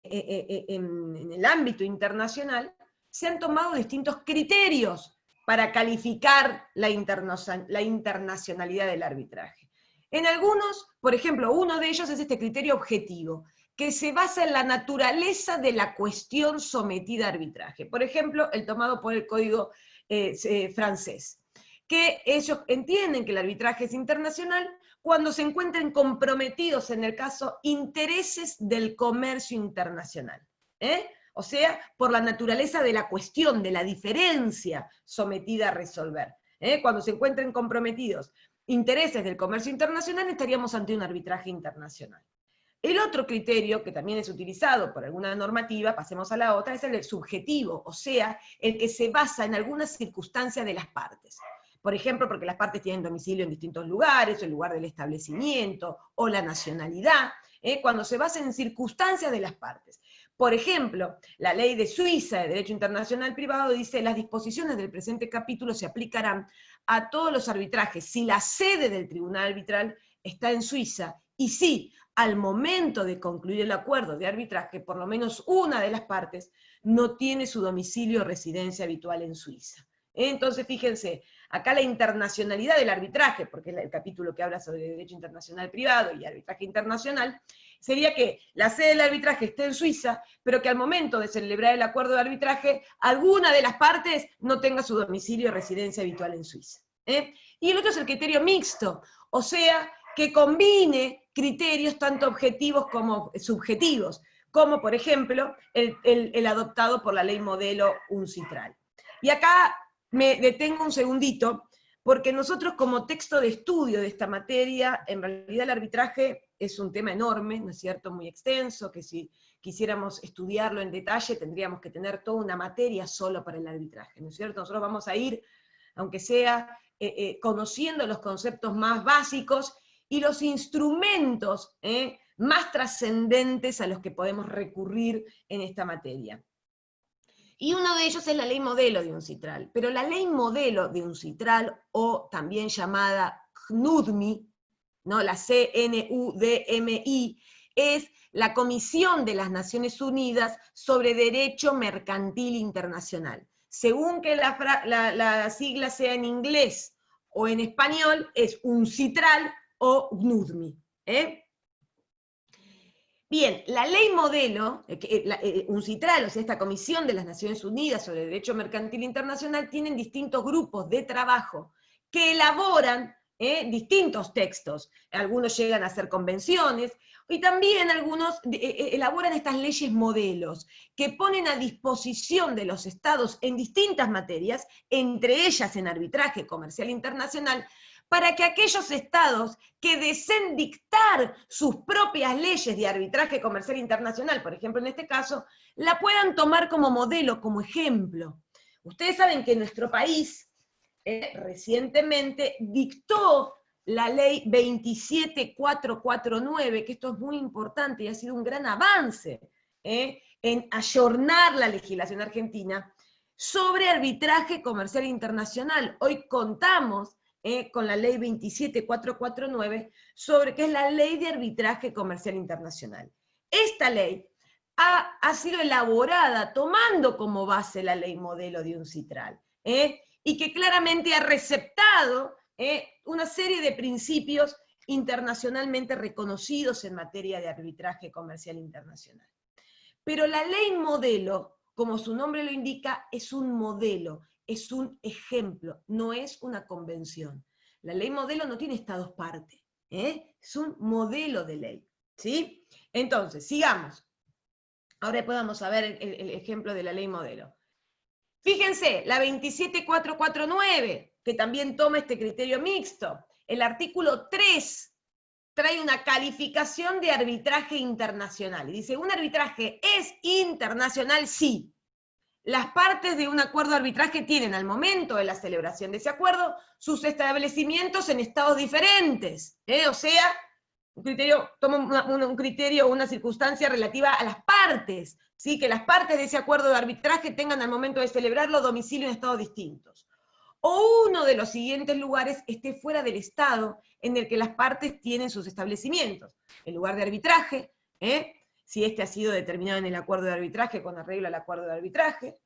en el ámbito internacional, se han tomado distintos criterios para calificar la internacionalidad del arbitraje. En algunos, por ejemplo, uno de ellos es este criterio objetivo, que se basa en la naturaleza de la cuestión sometida a arbitraje. Por ejemplo, el tomado por el Código francés, que ellos entienden que el arbitraje es internacional cuando se encuentren comprometidos, en el caso, intereses del comercio internacional. O sea, por la naturaleza de la cuestión, de la diferencia sometida a resolver. Cuando se encuentren comprometidos intereses del comercio internacional, estaríamos ante un arbitraje internacional. El otro criterio, que también es utilizado por alguna normativa, pasemos a la otra, es el subjetivo, o sea, el que se basa en alguna circunstancia de las partes. Por ejemplo, porque las partes tienen domicilio en distintos lugares, o el lugar del establecimiento, o la nacionalidad, cuando se basa en circunstancias de las partes. Por ejemplo, la ley de Suiza de Derecho Internacional Privado dice: las disposiciones del presente capítulo se aplicarán a todos los arbitrajes si la sede del tribunal arbitral está en Suiza, y si al momento de concluir el acuerdo de arbitraje, por lo menos una de las partes no tiene su domicilio o residencia habitual en Suiza. Entonces, fíjense, acá la internacionalidad del arbitraje, porque es el capítulo que habla sobre derecho internacional privado y arbitraje internacional, sería que la sede del arbitraje esté en Suiza, pero que al momento de celebrar el acuerdo de arbitraje, alguna de las partes no tenga su domicilio o residencia habitual en Suiza. Y el otro es el criterio mixto, o sea, que combine criterios tanto objetivos como subjetivos, como por ejemplo el adoptado por la ley modelo UNCITRAL. Y acá me detengo un segundito, porque nosotros como texto de estudio de esta materia, en realidad el arbitraje es un tema enorme, ¿no es cierto?, muy extenso, que si quisiéramos estudiarlo en detalle tendríamos que tener toda una materia solo para el arbitraje, ¿no es cierto? Nosotros vamos a ir, aunque sea conociendo los conceptos más básicos y los instrumentos más trascendentes a los que podemos recurrir en esta materia. Y uno de ellos es la ley modelo de UNCITRAL, pero la ley modelo de UNCITRAL, o también llamada CNUDMI, ¿no? La CNUDMI, es la Comisión de las Naciones Unidas sobre Derecho Mercantil Internacional. Según que la sigla sea en inglés o en español, es UNCITRAL o CNUDMI. Bien, la ley modelo, UNCITRAL, o sea, esta Comisión de las Naciones Unidas sobre Derecho Mercantil Internacional, tienen distintos grupos de trabajo que elaboran distintos textos. Algunos llegan a ser convenciones, y también algunos elaboran estas leyes modelos, que ponen a disposición de los estados en distintas materias, entre ellas en arbitraje comercial internacional, para que aquellos estados que deseen dictar sus propias leyes de arbitraje comercial internacional, por ejemplo en este caso, la puedan tomar como modelo, como ejemplo. Ustedes saben que nuestro país recientemente dictó la ley 27449, que esto es muy importante y ha sido un gran avance en ayornar la legislación argentina sobre arbitraje comercial internacional. Hoy contamos con la ley 27449, que es la ley de arbitraje comercial internacional. Esta ley ha sido elaborada tomando como base la ley modelo de UNCITRAL, y que claramente ha receptado una serie de principios internacionalmente reconocidos en materia de arbitraje comercial internacional. Pero la ley modelo, como su nombre lo indica, es un modelo, es un ejemplo, no es una convención. La ley modelo no tiene estados parte, es un modelo de ley, ¿sí? Entonces, sigamos. Ahora podamos ver el ejemplo de la ley modelo. Fíjense, la 27449 que también toma este criterio mixto. El artículo 3 trae una calificación de arbitraje internacional. Y dice, un arbitraje es internacional sí. Las partes de un acuerdo de arbitraje tienen al momento de la celebración de ese acuerdo sus establecimientos en estados diferentes. O sea, un criterio, toma un criterio, una circunstancia relativa a las partes, ¿sí? Que las partes de ese acuerdo de arbitraje tengan al momento de celebrarlo domicilio en estados distintos. O uno de los siguientes lugares esté fuera del estado en el que las partes tienen sus establecimientos. El lugar de arbitraje, si este ha sido determinado en el acuerdo de arbitraje con arreglo al acuerdo de arbitraje.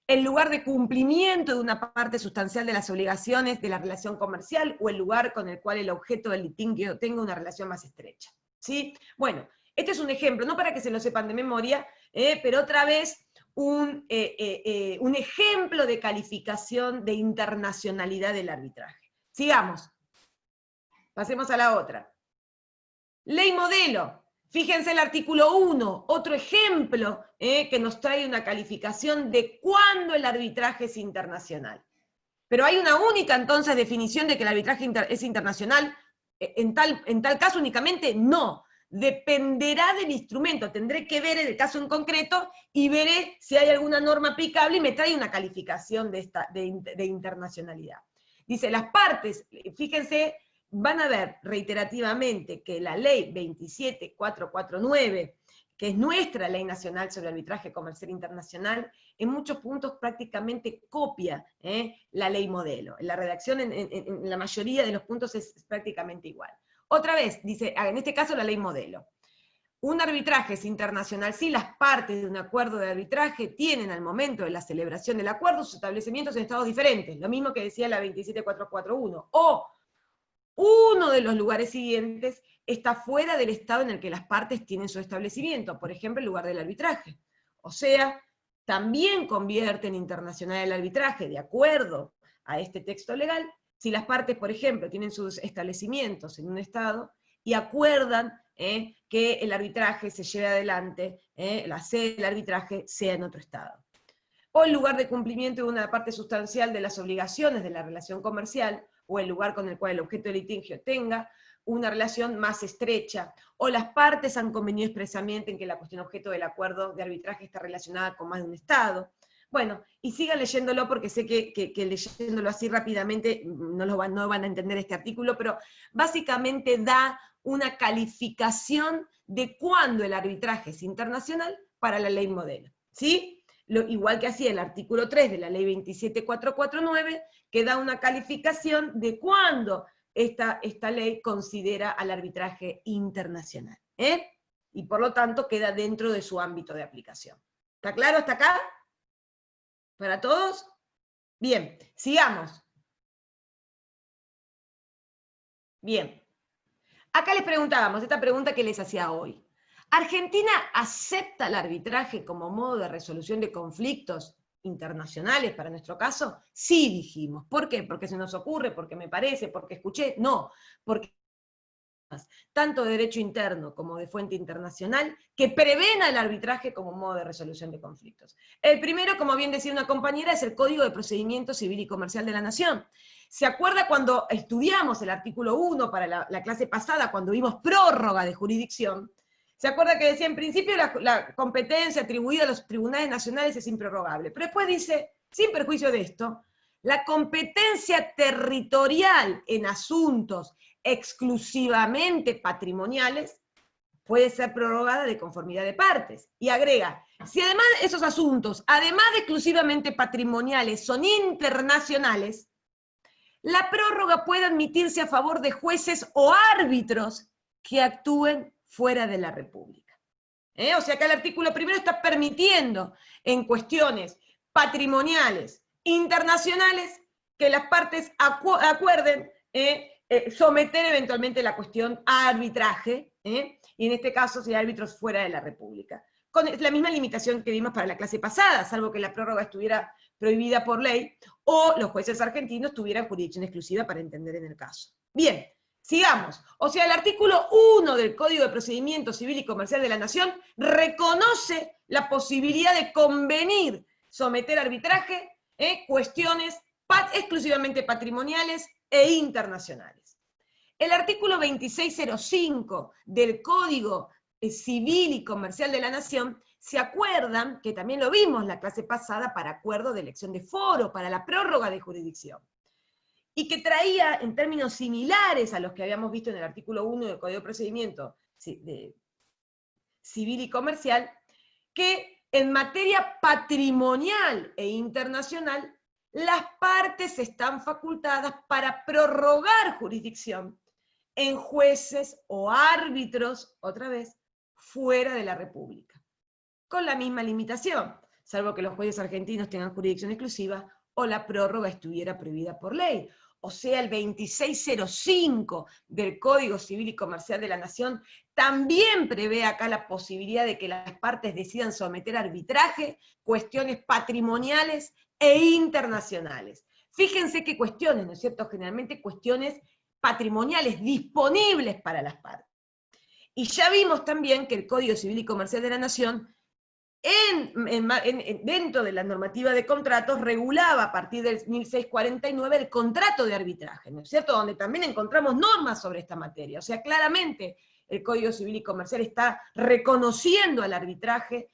El lugar de cumplimiento de una parte sustancial de las obligaciones de la relación comercial, o el lugar con el cual el objeto del litigio tenga una relación más estrecha. ¿Sí? Bueno, este es un ejemplo, no para que se lo sepan de memoria, pero otra vez un ejemplo de calificación de internacionalidad del arbitraje. Sigamos. Pasemos a la otra. Ley modelo. Fíjense el artículo 1, otro ejemplo que nos trae una calificación de cuándo el arbitraje es internacional. Pero hay una única entonces definición de que el arbitraje es internacional, en tal caso únicamente no. Dependerá del instrumento, tendré que ver el caso en concreto y veré si hay alguna norma aplicable y me trae una calificación de internacionalidad. Dice, las partes, fíjense, van a ver reiterativamente que la ley 27449, que es nuestra ley nacional sobre arbitraje comercial internacional, en muchos puntos prácticamente copia la ley modelo. En la redacción, en la mayoría de los puntos es prácticamente igual. Otra vez, dice, en este caso la ley modelo. Un arbitraje es internacional si las partes de un acuerdo de arbitraje tienen al momento de la celebración del acuerdo sus establecimientos en estados diferentes, lo mismo que decía la 27441, o uno de los lugares siguientes está fuera del estado en el que las partes tienen su establecimiento, por ejemplo, el lugar del arbitraje. O sea, también convierte en internacional el arbitraje, de acuerdo a este texto legal, si las partes, por ejemplo, tienen sus establecimientos en un estado y acuerdan que el arbitraje se lleve adelante, la sede del arbitraje sea en otro estado. O el lugar de cumplimiento de una parte sustancial de las obligaciones de la relación comercial, o el lugar con el cual el objeto de litigio tenga una relación más estrecha, o las partes han convenido expresamente en que la cuestión objeto del acuerdo de arbitraje está relacionada con más de un estado. Bueno, y sigan leyéndolo porque sé que leyéndolo así rápidamente no van a entender este artículo, pero básicamente da una calificación de cuándo el arbitraje es internacional para la ley modelo, ¿sí? Igual que hacía el artículo 3 de la ley 27449, que da una calificación de cuándo esta ley considera al arbitraje internacional, y por lo tanto queda dentro de su ámbito de aplicación. ¿Está claro hasta acá? ¿Para todos? Bien, sigamos. Bien. Acá les preguntábamos, esta pregunta que les hacía hoy. ¿Argentina acepta el arbitraje como modo de resolución de conflictos internacionales para nuestro caso? Sí, dijimos. ¿Por qué? Porque se nos ocurre, porque me parece, porque escuché. No, porque tanto de derecho interno como de fuente internacional que prevén el arbitraje como modo de resolución de conflictos. El primero, como bien decía una compañera, es el Código de Procedimiento Civil y Comercial de la Nación. ¿Se acuerda cuando estudiamos el artículo 1 para la clase pasada, cuando vimos prórroga de jurisdicción? ¿Se acuerda que decía, en principio, la competencia atribuida a los tribunales nacionales es improrrogable? Pero después dice, sin perjuicio de esto, la competencia territorial en asuntos exclusivamente patrimoniales puede ser prorrogada de conformidad de partes. Y agrega, si además esos asuntos, además de exclusivamente patrimoniales, son internacionales, la prórroga puede admitirse a favor de jueces o árbitros que actúen fuera de la República. O sea que el artículo primero está permitiendo en cuestiones patrimoniales, internacionales, que las partes acuerden someter eventualmente la cuestión a arbitraje, y en este caso si árbitros fuera de la República. Con la misma limitación que vimos para la clase pasada, salvo que la prórroga estuviera prohibida por ley, o los jueces argentinos tuvieran jurisdicción exclusiva para entender en el caso. Bien, sigamos. O sea, el artículo 1 del Código de Procedimiento Civil y Comercial de la Nación reconoce la posibilidad de convenir, someter a arbitraje, cuestiones exclusivamente patrimoniales e internacionales. El artículo 2605 del Código Civil y Comercial de la Nación, se acuerdan, que también lo vimos la clase pasada, para acuerdo de elección de foro, para la prórroga de jurisdicción, y que traía, en términos similares a los que habíamos visto en el artículo 1 del Código de Procedimiento Civil y Comercial, que en materia patrimonial e internacional, las partes están facultadas para prorrogar jurisdicción en jueces o árbitros, otra vez, fuera de la República, con la misma limitación, salvo que los jueces argentinos tengan jurisdicción exclusiva o la prórroga estuviera prohibida por ley. O sea, el 2605 del Código Civil y Comercial de la Nación también prevé acá la posibilidad de que las partes decidan someter a arbitraje cuestiones patrimoniales e internacionales. Fíjense qué cuestiones, ¿no es cierto? Generalmente cuestiones patrimoniales disponibles para las partes. Y ya vimos también que el Código Civil y Comercial de la Nación, dentro de la normativa de contratos, regulaba a partir del 1649 el contrato de arbitraje, ¿no es cierto? Donde también encontramos normas sobre esta materia. O sea, claramente el Código Civil y Comercial está reconociendo al arbitraje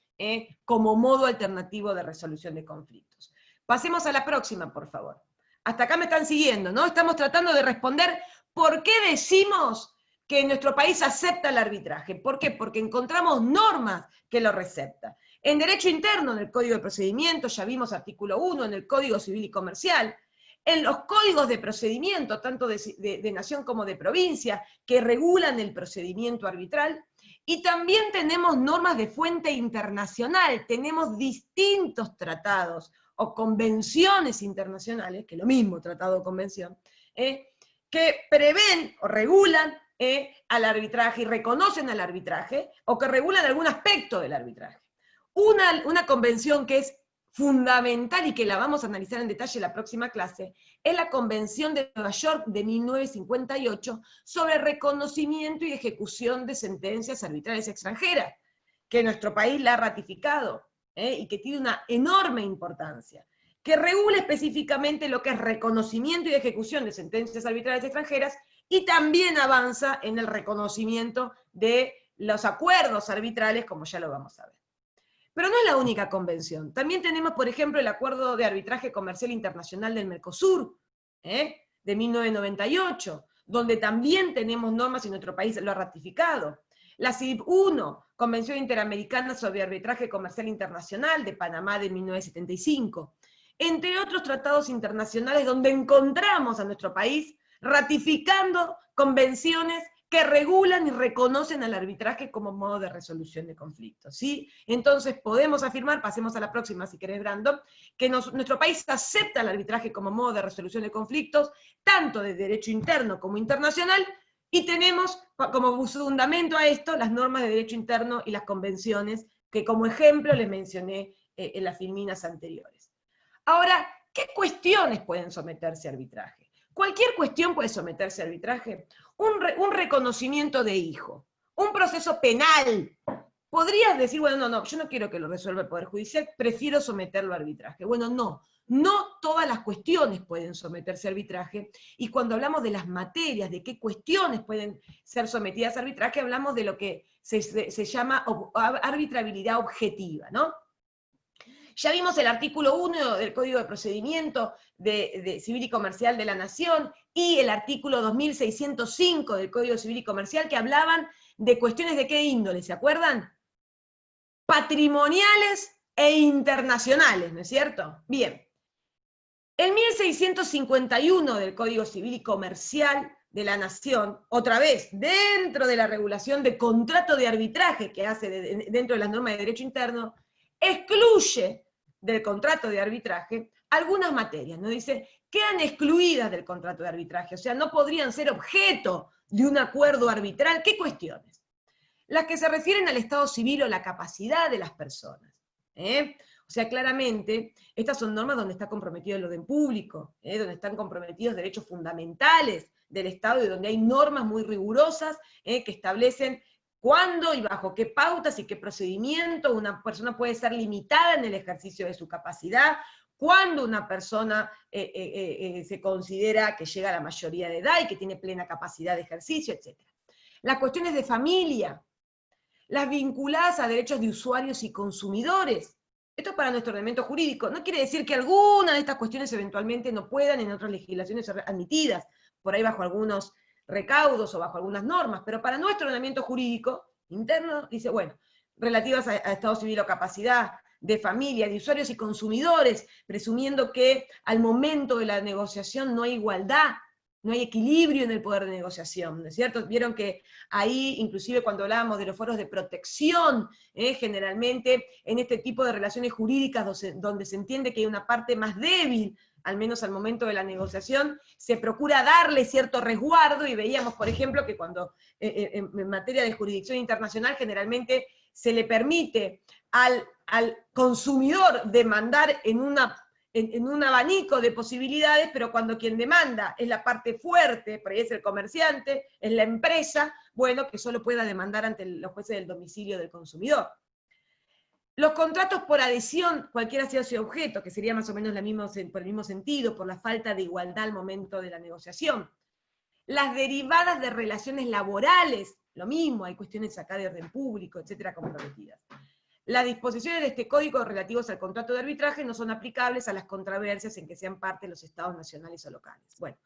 como modo alternativo de resolución de conflictos. Pasemos a la próxima, por favor. Hasta acá me están siguiendo, ¿no? Estamos tratando de responder por qué decimos que en nuestro país acepta el arbitraje. ¿Por qué? Porque encontramos normas que lo receptan. En derecho interno, en el Código de Procedimiento, ya vimos artículo 1, en el Código Civil y Comercial, en los códigos de procedimiento, tanto de nación como de provincia, que regulan el procedimiento arbitral, y también tenemos normas de fuente internacional, tenemos distintos tratados o convenciones internacionales, que es lo mismo, tratado o convención, que prevén o regulan al arbitraje y reconocen al arbitraje, o que regulan algún aspecto del arbitraje. Una convención que es fundamental y que la vamos a analizar en detalle en la próxima clase, es la Convención de Nueva York de 1958 sobre reconocimiento y ejecución de sentencias arbitrales extranjeras, que nuestro país la ha ratificado, y que tiene una enorme importancia, que regula específicamente lo que es reconocimiento y ejecución de sentencias arbitrales extranjeras, y también avanza en el reconocimiento de los acuerdos arbitrales, como ya lo vamos a ver. Pero no es la única convención. También tenemos, por ejemplo, el Acuerdo de Arbitraje Comercial Internacional del Mercosur, de 1998, donde también tenemos normas y nuestro país lo ha ratificado. La CIDIP-1, Convención Interamericana sobre Arbitraje Comercial Internacional de Panamá de 1975, entre otros tratados internacionales donde encontramos a nuestro país ratificando convenciones que regulan y reconocen al arbitraje como modo de resolución de conflictos, ¿sí? Entonces podemos afirmar, pasemos a la próxima si querés, Brandon, que nuestro país acepta el arbitraje como modo de resolución de conflictos, tanto de derecho interno como internacional, y tenemos como fundamento a esto las normas de derecho interno y las convenciones, que como ejemplo les mencioné en las filminas anteriores. Ahora, ¿qué cuestiones pueden someterse a arbitraje? Cualquier cuestión puede someterse a arbitraje. Un reconocimiento de hijo, un proceso penal. Podrías decir, bueno, no, yo no quiero que lo resuelva el Poder Judicial, prefiero someterlo a arbitraje. Bueno, no todas las cuestiones pueden someterse a arbitraje, y cuando hablamos de las materias, de qué cuestiones pueden ser sometidas a arbitraje, hablamos de lo que se llama arbitrabilidad objetiva, ¿no? Ya vimos el artículo 1 del Código de Procedimiento de Civil y Comercial de la Nación y el artículo 2605 del Código Civil y Comercial, que hablaban de cuestiones de qué índole, ¿se acuerdan? Patrimoniales e internacionales, ¿no es cierto? Bien. El 1651 del Código Civil y Comercial de la Nación, otra vez, dentro de la regulación de contrato de arbitraje que hace dentro de las normas de derecho interno, excluye del contrato de arbitraje algunas materias, ¿no? Dice, quedan excluidas del contrato de arbitraje, o sea, no podrían ser objeto de un acuerdo arbitral. ¿Qué cuestiones? Las que se refieren al estado civil o la capacidad de las personas. O sea, claramente, estas son normas donde está comprometido el orden público, donde están comprometidos derechos fundamentales del Estado y donde hay normas muy rigurosas que establecen cuándo y bajo qué pautas y qué procedimiento una persona puede ser limitada en el ejercicio de su capacidad, cuándo una persona se considera que llega a la mayoría de edad y que tiene plena capacidad de ejercicio, etc. Las cuestiones de familia, las vinculadas a derechos de usuarios y consumidores. Esto es para nuestro ordenamiento jurídico. No quiere decir que alguna de estas cuestiones eventualmente no puedan en otras legislaciones ser admitidas, por ahí bajo algunos recaudos o bajo algunas normas, pero para nuestro ordenamiento jurídico interno dice, bueno, relativas a estado civil o capacidad, de familia, de usuarios y consumidores, presumiendo que al momento de la negociación no hay igualdad, no hay equilibrio en el poder de negociación, ¿no es cierto? Vieron que ahí, inclusive cuando hablábamos de los foros de protección, generalmente en este tipo de relaciones jurídicas donde se entiende que hay una parte más débil, al menos al momento de la negociación, se procura darle cierto resguardo, y veíamos, por ejemplo, que cuando en materia de jurisdicción internacional generalmente se le permite al consumidor demandar en un abanico de posibilidades, pero cuando quien demanda es la parte fuerte, por ahí es el comerciante, es la empresa, bueno, que solo pueda demandar ante los jueces del domicilio del consumidor. Los contratos por adhesión, cualquiera sea su objeto, que sería más o menos por el mismo sentido, por la falta de igualdad al momento de la negociación. Las derivadas de relaciones laborales, lo mismo, hay cuestiones acá de orden público, etcétera, comprometidas. Las disposiciones de este código relativos al contrato de arbitraje no son aplicables a las controversias en que sean parte los estados nacionales o locales. Bueno,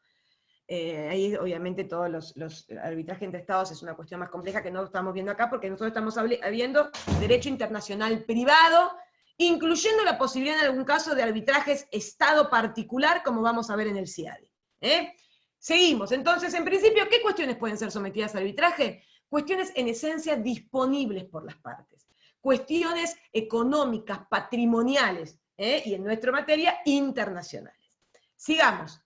ahí obviamente todos los arbitrajes entre estados es una cuestión más compleja que no estamos viendo acá, porque nosotros estamos viendo derecho internacional privado, incluyendo la posibilidad en algún caso de arbitrajes estado particular, como vamos a ver en el CIADE. Seguimos, entonces, en principio, ¿qué cuestiones pueden ser sometidas a arbitraje? Cuestiones en esencia disponibles por las partes. Cuestiones económicas, patrimoniales, y en nuestra materia, internacionales. Sigamos.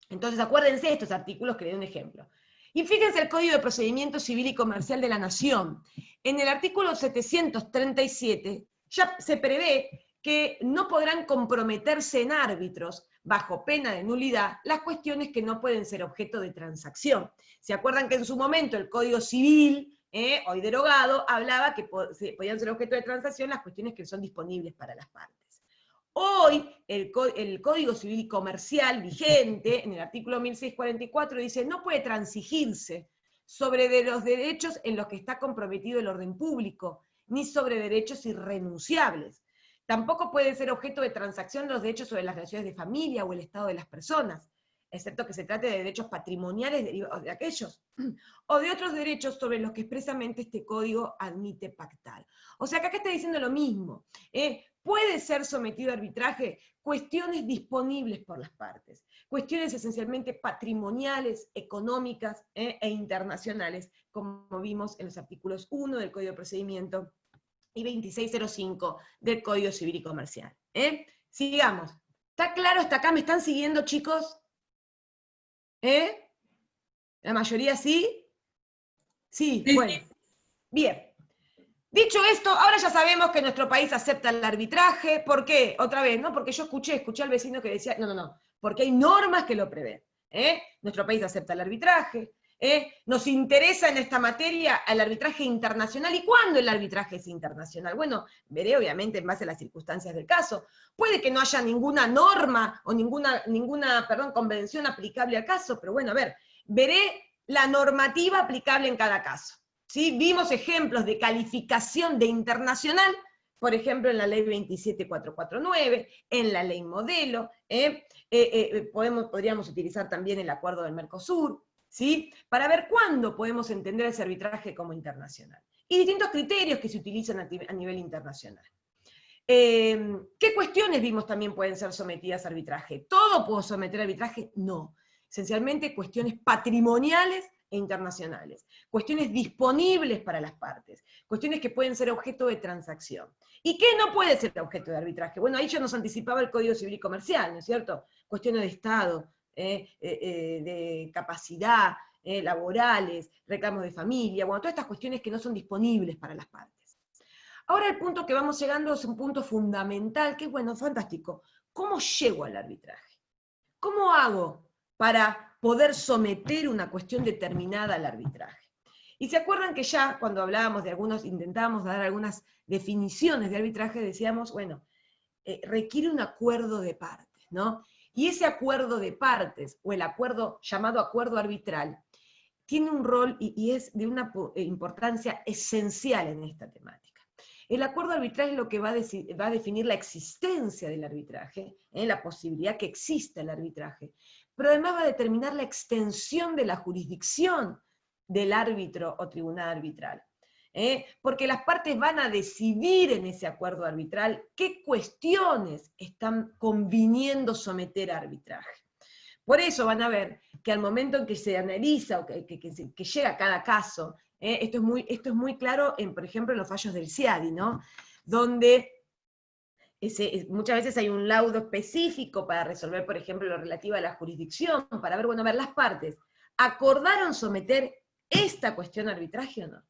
Entonces, acuérdense de estos artículos que le doy un ejemplo. Y fíjense el Código de Procedimiento Civil y Comercial de la Nación. En el artículo 737 ya se prevé que no podrán comprometerse en árbitros, bajo pena de nulidad, las cuestiones que no pueden ser objeto de transacción. ¿Se acuerdan que en su momento el Código Civil, hoy derogado, hablaba que podían ser objeto de transacción las cuestiones que son disponibles para las partes? Hoy, el Código Civil Comercial vigente, en el artículo 1644, dice, no puede transigirse sobre los derechos en los que está comprometido el orden público, ni sobre derechos irrenunciables. Tampoco puede ser objeto de transacción los derechos sobre las relaciones de familia o el estado de las personas, excepto que se trate de derechos patrimoniales derivados de aquellos, o de otros derechos sobre los que expresamente este código admite pactar. O sea que acá está diciendo lo mismo. Puede ser sometido a arbitraje cuestiones disponibles por las partes, cuestiones esencialmente patrimoniales, económicas e internacionales, como vimos en los artículos 1 del Código de Procedimiento y 2605 del Código Civil y Comercial. Sigamos. ¿Está claro hasta acá? ¿Me están siguiendo, chicos? ¿La mayoría sí? Sí, bueno. Bien. Dicho esto, ahora ya sabemos que nuestro país acepta el arbitraje. ¿Por qué? Otra vez, ¿no? Porque yo escuché al vecino que decía, no, porque hay normas que lo prevén. Nuestro país acepta el arbitraje. Nos interesa en esta materia el arbitraje internacional. ¿Y cuándo el arbitraje es internacional? Bueno, veré obviamente en base a las circunstancias del caso. Puede que no haya ninguna norma o ninguna convención aplicable al caso, pero bueno, a ver, veré la normativa aplicable en cada caso. ¿Sí? Vimos ejemplos de calificación de internacional, por ejemplo, en la ley 27449, en la ley modelo, podríamos utilizar también el acuerdo del Mercosur, ¿sí? Para ver cuándo podemos entender ese arbitraje como internacional. Y distintos criterios que se utilizan a nivel internacional. ¿Qué cuestiones vimos también pueden ser sometidas a arbitraje? ¿Todo puedo someter a arbitraje? No. Esencialmente cuestiones patrimoniales e internacionales, cuestiones disponibles para las partes, cuestiones que pueden ser objeto de transacción. ¿Y qué no puede ser objeto de arbitraje? Bueno, ahí ya nos anticipaba el Código Civil y Comercial, ¿no es cierto? Cuestiones de Estado, de capacidad, laborales, reclamos de familia, bueno, todas estas cuestiones que no son disponibles para las partes. Ahora el punto que vamos llegando es un punto fundamental, que es, bueno, fantástico. ¿Cómo llego al arbitraje? ¿Cómo hago para poder someter una cuestión determinada al arbitraje? Y se acuerdan que ya cuando hablábamos de intentábamos dar algunas definiciones de arbitraje, decíamos, bueno, requiere un acuerdo de partes, ¿no? Y ese acuerdo de partes, o el acuerdo llamado acuerdo arbitral, tiene un rol y es de una importancia esencial en esta temática. El acuerdo arbitral es lo que va a definir la existencia del arbitraje, la posibilidad que exista el arbitraje, pero además va a determinar la extensión de la jurisdicción del árbitro o tribunal arbitral. Porque las partes van a decidir en ese acuerdo arbitral qué cuestiones están conviniendo someter a arbitraje. Por eso van a ver que al momento en que se analiza o que llega cada caso, esto es muy claro, por ejemplo, en los fallos del CIADI, ¿no? Donde muchas veces hay un laudo específico para resolver, por ejemplo, lo relativo a la jurisdicción, para ver, bueno, a ver, las partes, ¿acordaron someter esta cuestión a arbitraje o no?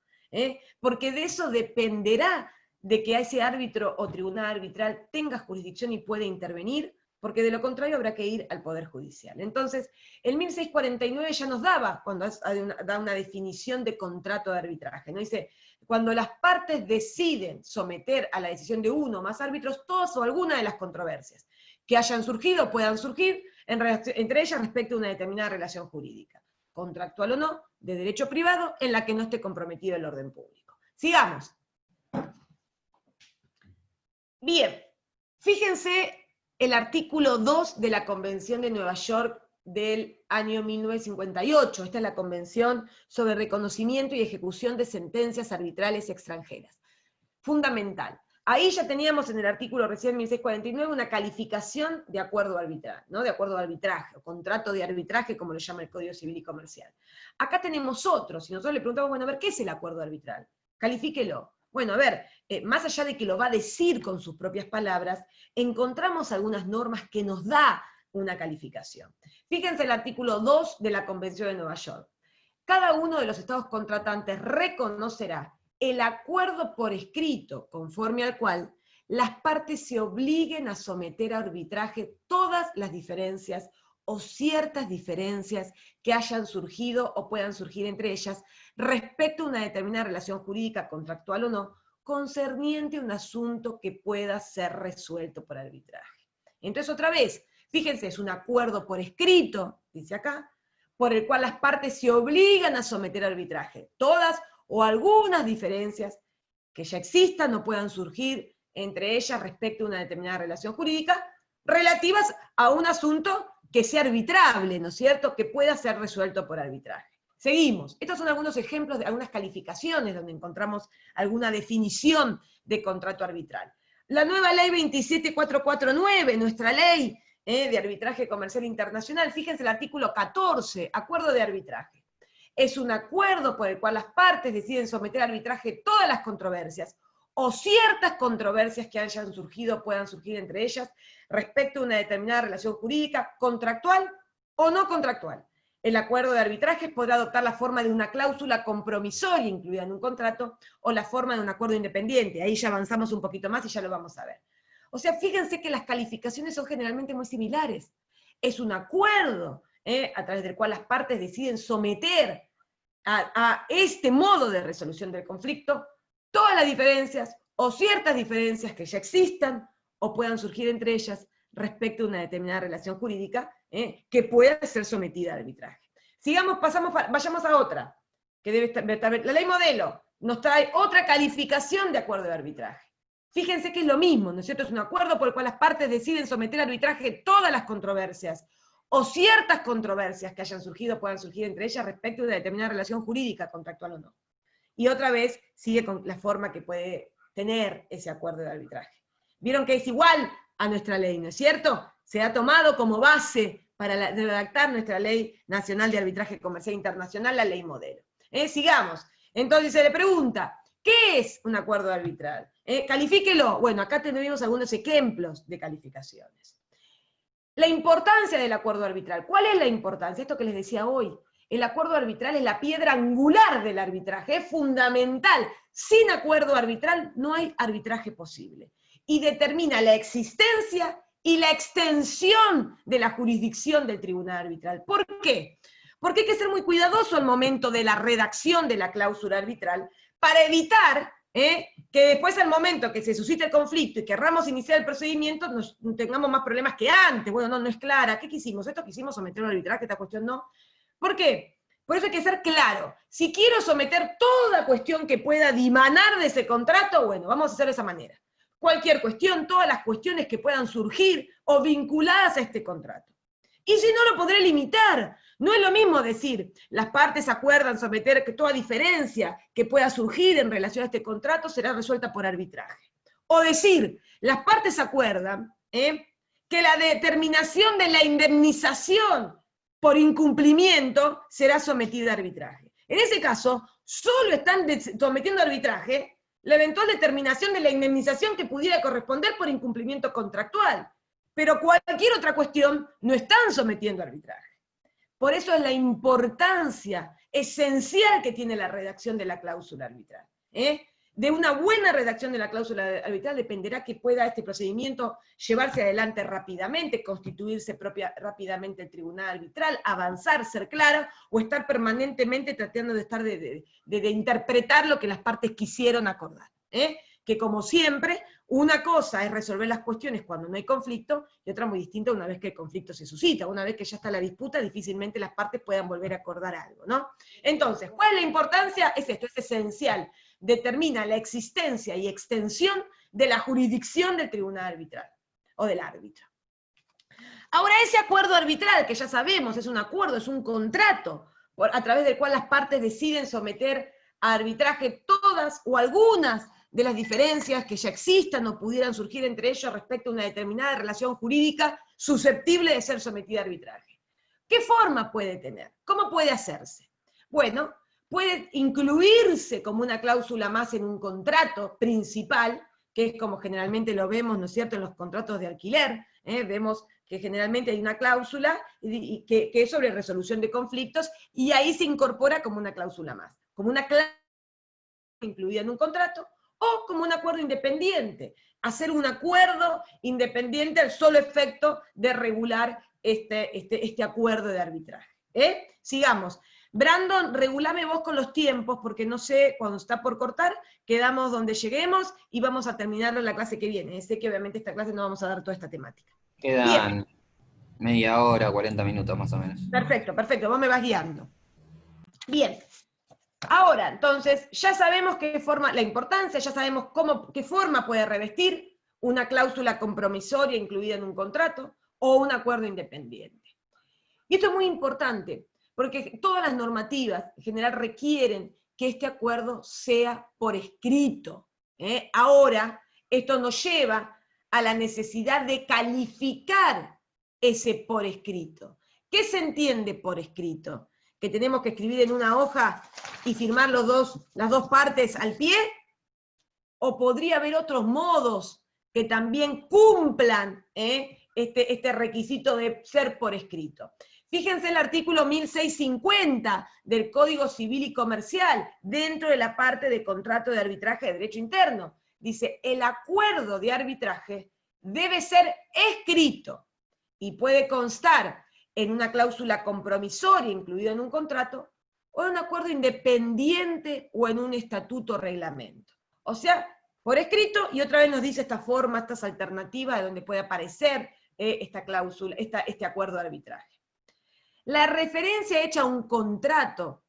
Porque de eso dependerá de que ese árbitro o tribunal arbitral tenga jurisdicción y pueda intervenir, porque de lo contrario habrá que ir al Poder Judicial. Entonces, el 1649 ya nos daba, cuando da una definición de contrato de arbitraje, ¿no? Dice, cuando las partes deciden someter a la decisión de uno o más árbitros todas o alguna de las controversias que hayan surgido o puedan surgir entre ellas respecto a una determinada relación jurídica, contractual o no, de derecho privado, en la que no esté comprometido el orden público. Sigamos. Bien, fíjense el artículo 2 de la Convención de Nueva York del año 1958. Esta es la Convención sobre Reconocimiento y Ejecución de Sentencias Arbitrales Extranjeras. Fundamental. Ahí ya teníamos en el artículo recién 1649 una calificación de acuerdo arbitral, ¿no? De acuerdo de arbitraje, o contrato de arbitraje, como lo llama el Código Civil y Comercial. Acá tenemos otro, si nosotros le preguntamos, bueno, a ver, ¿qué es el acuerdo arbitral? Califíquelo. Bueno, a ver, más allá de que lo va a decir con sus propias palabras, encontramos algunas normas que nos da una calificación. Fíjense el artículo 2 de la Convención de Nueva York. Cada uno de los estados contratantes reconocerá el acuerdo por escrito, conforme al cual las partes se obliguen a someter a arbitraje todas las diferencias o ciertas diferencias que hayan surgido o puedan surgir entre ellas respecto a una determinada relación jurídica, contractual o no, concerniente a un asunto que pueda ser resuelto por arbitraje. Entonces, otra vez, fíjense, es un acuerdo por escrito, dice acá, por el cual las partes se obligan a someter a arbitraje todas o algunas diferencias que ya existan o puedan surgir entre ellas respecto a una determinada relación jurídica, relativas a un asunto que sea arbitrable, ¿no es cierto?, que pueda ser resuelto por arbitraje. Seguimos. Estos son algunos ejemplos de algunas calificaciones donde encontramos alguna definición de contrato arbitral. La nueva ley 27449, nuestra ley de arbitraje comercial internacional, fíjense el artículo 14, acuerdo de arbitraje. Es un acuerdo por el cual las partes deciden someter a arbitraje todas las controversias, o ciertas controversias que hayan surgido o puedan surgir entre ellas, respecto a una determinada relación jurídica, contractual o no contractual. El acuerdo de arbitraje podrá adoptar la forma de una cláusula compromisoria incluida en un contrato, o la forma de un acuerdo independiente. Ahí ya avanzamos un poquito más y ya lo vamos a ver. O sea, fíjense que las calificaciones son generalmente muy similares. Es un acuerdo a través del cual las partes deciden someter a este modo de resolución del conflicto todas las diferencias o ciertas diferencias que ya existan o puedan surgir entre ellas respecto a una determinada relación jurídica que pueda ser sometida a arbitraje. Sigamos, vayamos a otra, que debe estar, la ley modelo nos trae otra calificación de acuerdo de arbitraje. Fíjense que es lo mismo, ¿no es cierto? Es un acuerdo por el cual las partes deciden someter a arbitraje todas las controversias, o ciertas controversias que hayan surgido o puedan surgir entre ellas respecto a una determinada relación jurídica, contractual o no. Y otra vez sigue con la forma que puede tener ese acuerdo de arbitraje. Vieron que es igual a nuestra ley, ¿no es cierto? Se ha tomado como base para redactar nuestra Ley Nacional de Arbitraje Comercial Internacional, la ley modelo. Sigamos. Entonces se le pregunta, ¿qué es un acuerdo arbitral? Califíquelo. Bueno, acá tenemos algunos ejemplos de calificaciones. La importancia del acuerdo arbitral. ¿Cuál es la importancia? Esto que les decía hoy. El acuerdo arbitral es la piedra angular del arbitraje, es fundamental. Sin acuerdo arbitral no hay arbitraje posible. Y determina la existencia y la extensión de la jurisdicción del tribunal arbitral. ¿Por qué? Porque hay que ser muy cuidadoso al momento de la redacción de la cláusula arbitral para evitar que después al momento que se suscita el conflicto y querramos iniciar el procedimiento, tengamos más problemas que antes. Bueno, no es clara. ¿Qué quisimos? ¿Esto quisimos someterlo al arbitraje? Esta cuestión no. ¿Por qué? Por eso hay que ser claro. Si quiero someter toda cuestión que pueda dimanar de ese contrato, bueno, vamos a hacer de esa manera. Cualquier cuestión, todas las cuestiones que puedan surgir o vinculadas a este contrato. Y si no, lo podré limitar. No es lo mismo decir, las partes acuerdan someter que toda diferencia que pueda surgir en relación a este contrato será resuelta por arbitraje. O decir, las partes acuerdan que la determinación de la indemnización por incumplimiento será sometida a arbitraje. En ese caso, solo están sometiendo a arbitraje la eventual determinación de la indemnización que pudiera corresponder por incumplimiento contractual. Pero cualquier otra cuestión no están sometiendo a arbitraje. Por eso es la importancia esencial que tiene la redacción de la cláusula arbitral. De una buena redacción de la cláusula arbitral dependerá que pueda este procedimiento llevarse adelante rápidamente, constituirse rápidamente el tribunal arbitral, avanzar, ser claro, o estar permanentemente tratando de interpretar lo que las partes quisieron acordar. Que como siempre, una cosa es resolver las cuestiones cuando no hay conflicto, y otra muy distinta una vez que el conflicto se suscita. Una vez que ya está la disputa, difícilmente las partes puedan volver a acordar algo, ¿no? Entonces, ¿cuál es la importancia? Es esto, es esencial. Determina la existencia y extensión de la jurisdicción del tribunal arbitral, o del árbitro. Ahora, ese acuerdo arbitral, que ya sabemos, es un acuerdo, es un contrato, a través del cual las partes deciden someter a arbitraje todas o algunas de las diferencias que ya existan o pudieran surgir entre ellos respecto a una determinada relación jurídica susceptible de ser sometida a arbitraje. ¿Qué forma puede tener? ¿Cómo puede hacerse? Bueno, puede incluirse como una cláusula más en un contrato principal, que es como generalmente lo vemos, ¿no es cierto?, en los contratos de alquiler. Vemos que generalmente hay una cláusula que es sobre resolución de conflictos, y ahí se incorpora como una cláusula más, como una cláusula incluida en un contrato, o como un acuerdo independiente, hacer un acuerdo independiente al solo efecto de regular este acuerdo de arbitraje. Sigamos. Brandon, regulame vos con los tiempos, porque no sé, cuando está por cortar, quedamos donde lleguemos y vamos a terminarlo en la clase que viene. Sé que obviamente esta clase no vamos a dar toda esta temática. Quedan Bien. media hora, 40 minutos más o menos. Perfecto, perfecto, vos me vas guiando. Bien. Ahora, entonces, ya sabemos qué forma, la importancia, ya sabemos qué forma puede revestir una cláusula compromisoria incluida en un contrato o un acuerdo independiente. Y esto es muy importante, porque todas las normativas en general requieren que este acuerdo sea por escrito. Ahora, esto nos lleva a la necesidad de calificar ese por escrito. ¿Qué se entiende por escrito? ¿Que tenemos que escribir en una hoja y firmar las dos partes al pie? ¿O podría haber otros modos que también cumplan este requisito de ser por escrito? Fíjense el artículo 1650 del Código Civil y Comercial, dentro de la parte de contrato de arbitraje de derecho interno. Dice, el acuerdo de arbitraje debe ser escrito y puede constar en una cláusula compromisoria incluida en un contrato, o en un acuerdo independiente o en un estatuto o reglamento. O sea, por escrito, y otra vez nos dice esta forma, estas alternativas de donde puede aparecer esta cláusula, este acuerdo de arbitraje. La referencia hecha a un contrato,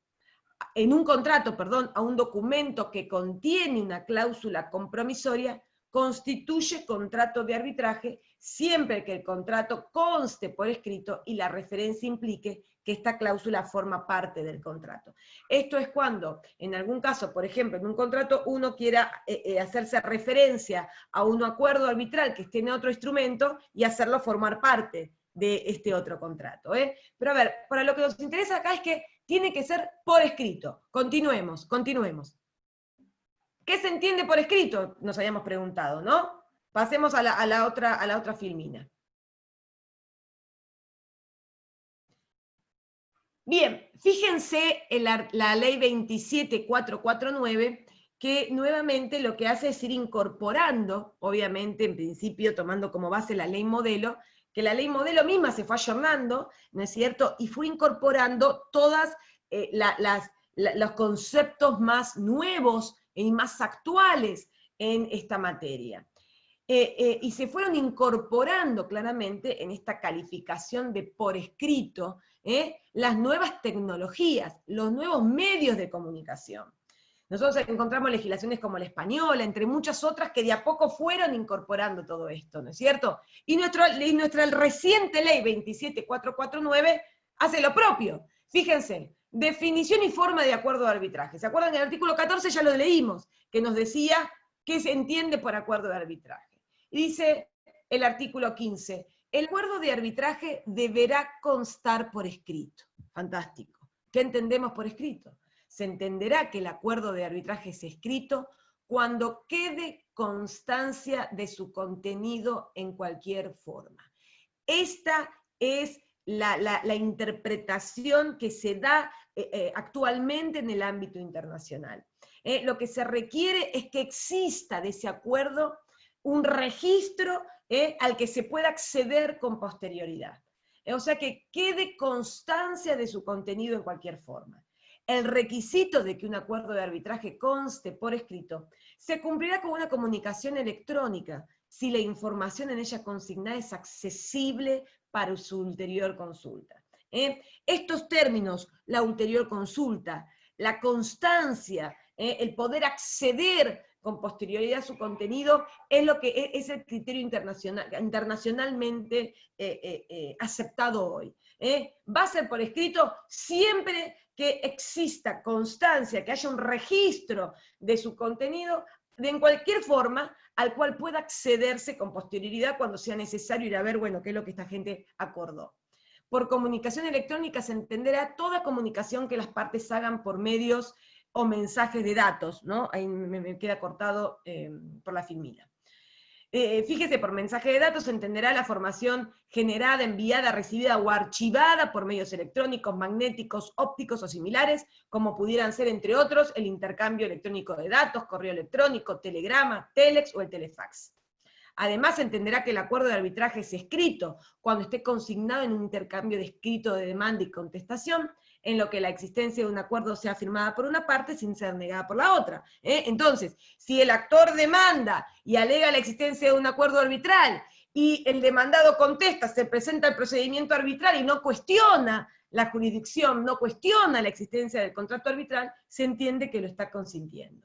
a un documento que contiene una cláusula compromisoria, constituye contrato de arbitraje siempre que el contrato conste por escrito y la referencia implique que esta cláusula forma parte del contrato. Esto es cuando, en algún caso, por ejemplo, en un contrato uno quiera hacerse referencia a un acuerdo arbitral que esté en otro instrumento y hacerlo formar parte de este otro contrato. Pero a ver, para lo que nos interesa acá es que tiene que ser por escrito. Continuemos. ¿Qué se entiende por escrito? Nos habíamos preguntado, ¿no? Pasemos a la otra filmina. Bien, fíjense en la ley 27449, que nuevamente lo que hace es ir incorporando, obviamente, en principio tomando como base la ley modelo, que la ley modelo misma se fue ayornando, ¿no es cierto? Y fue incorporando todas los conceptos más nuevos y más actuales en esta materia. Y se fueron incorporando claramente en esta calificación de por escrito las nuevas tecnologías, los nuevos medios de comunicación. Nosotros encontramos legislaciones como la española, entre muchas otras, que de a poco fueron incorporando todo esto, ¿no es cierto? Y nuestra reciente ley 27449 hace lo propio. Fíjense, definición y forma de acuerdo de arbitraje. ¿Se acuerdan? En el artículo 14 ya lo leímos, que nos decía qué se entiende por acuerdo de arbitraje. Y dice el artículo 15, el acuerdo de arbitraje deberá constar por escrito. Fantástico. ¿Qué entendemos por escrito? Se entenderá que el acuerdo de arbitraje es escrito cuando quede constancia de su contenido en cualquier forma. Esta es la interpretación que se da actualmente en el ámbito internacional. Lo que se requiere es que exista de ese acuerdo un registro al que se pueda acceder con posterioridad. O sea, que quede constancia de su contenido en cualquier forma. El requisito de que un acuerdo de arbitraje conste por escrito se cumplirá con una comunicación electrónica si la información en ella consignada es accesible para su ulterior consulta. Estos términos, la ulterior consulta, la constancia, el poder acceder con posterioridad a su contenido, es lo que es el criterio internacionalmente aceptado hoy. Va a ser por escrito siempre que exista constancia, que haya un registro de su contenido, en cualquier forma, al cual pueda accederse con posterioridad cuando sea necesario ir a ver, bueno, qué es lo que esta gente acordó. Por comunicación electrónica se entenderá toda comunicación que las partes hagan por medios o mensajes de datos, ¿no? Ahí me queda cortado por la filmina. Fíjese, por mensaje de datos se entenderá la información generada, enviada, recibida o archivada por medios electrónicos, magnéticos, ópticos o similares, como pudieran ser, entre otros, el intercambio electrónico de datos, correo electrónico, telegrama, telex o el telefax. Además, se entenderá que el acuerdo de arbitraje es escrito cuando esté consignado en un intercambio de escrito de demanda y contestación, en lo que la existencia de un acuerdo sea firmada por una parte sin ser negada por la otra. Entonces, si el actor demanda y alega la existencia de un acuerdo arbitral, y el demandado contesta, se presenta el procedimiento arbitral y no cuestiona la jurisdicción, no cuestiona la existencia del contrato arbitral, se entiende que lo está consintiendo.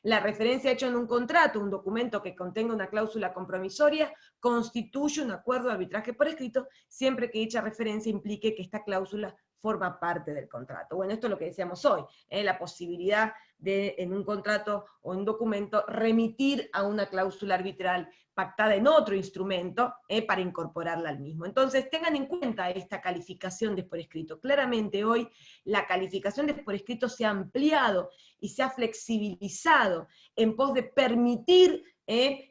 La referencia hecha en un contrato, un documento que contenga una cláusula compromisoria, constituye un acuerdo de arbitraje por escrito, siempre que dicha referencia implique que esta cláusula forma parte del contrato. Bueno, esto es lo que decíamos hoy, la posibilidad de, en un contrato o en un documento, remitir a una cláusula arbitral pactada en otro instrumento para incorporarla al mismo. Entonces, tengan en cuenta esta calificación de por escrito. Claramente hoy la calificación de por escrito se ha ampliado y se ha flexibilizado en pos de permitir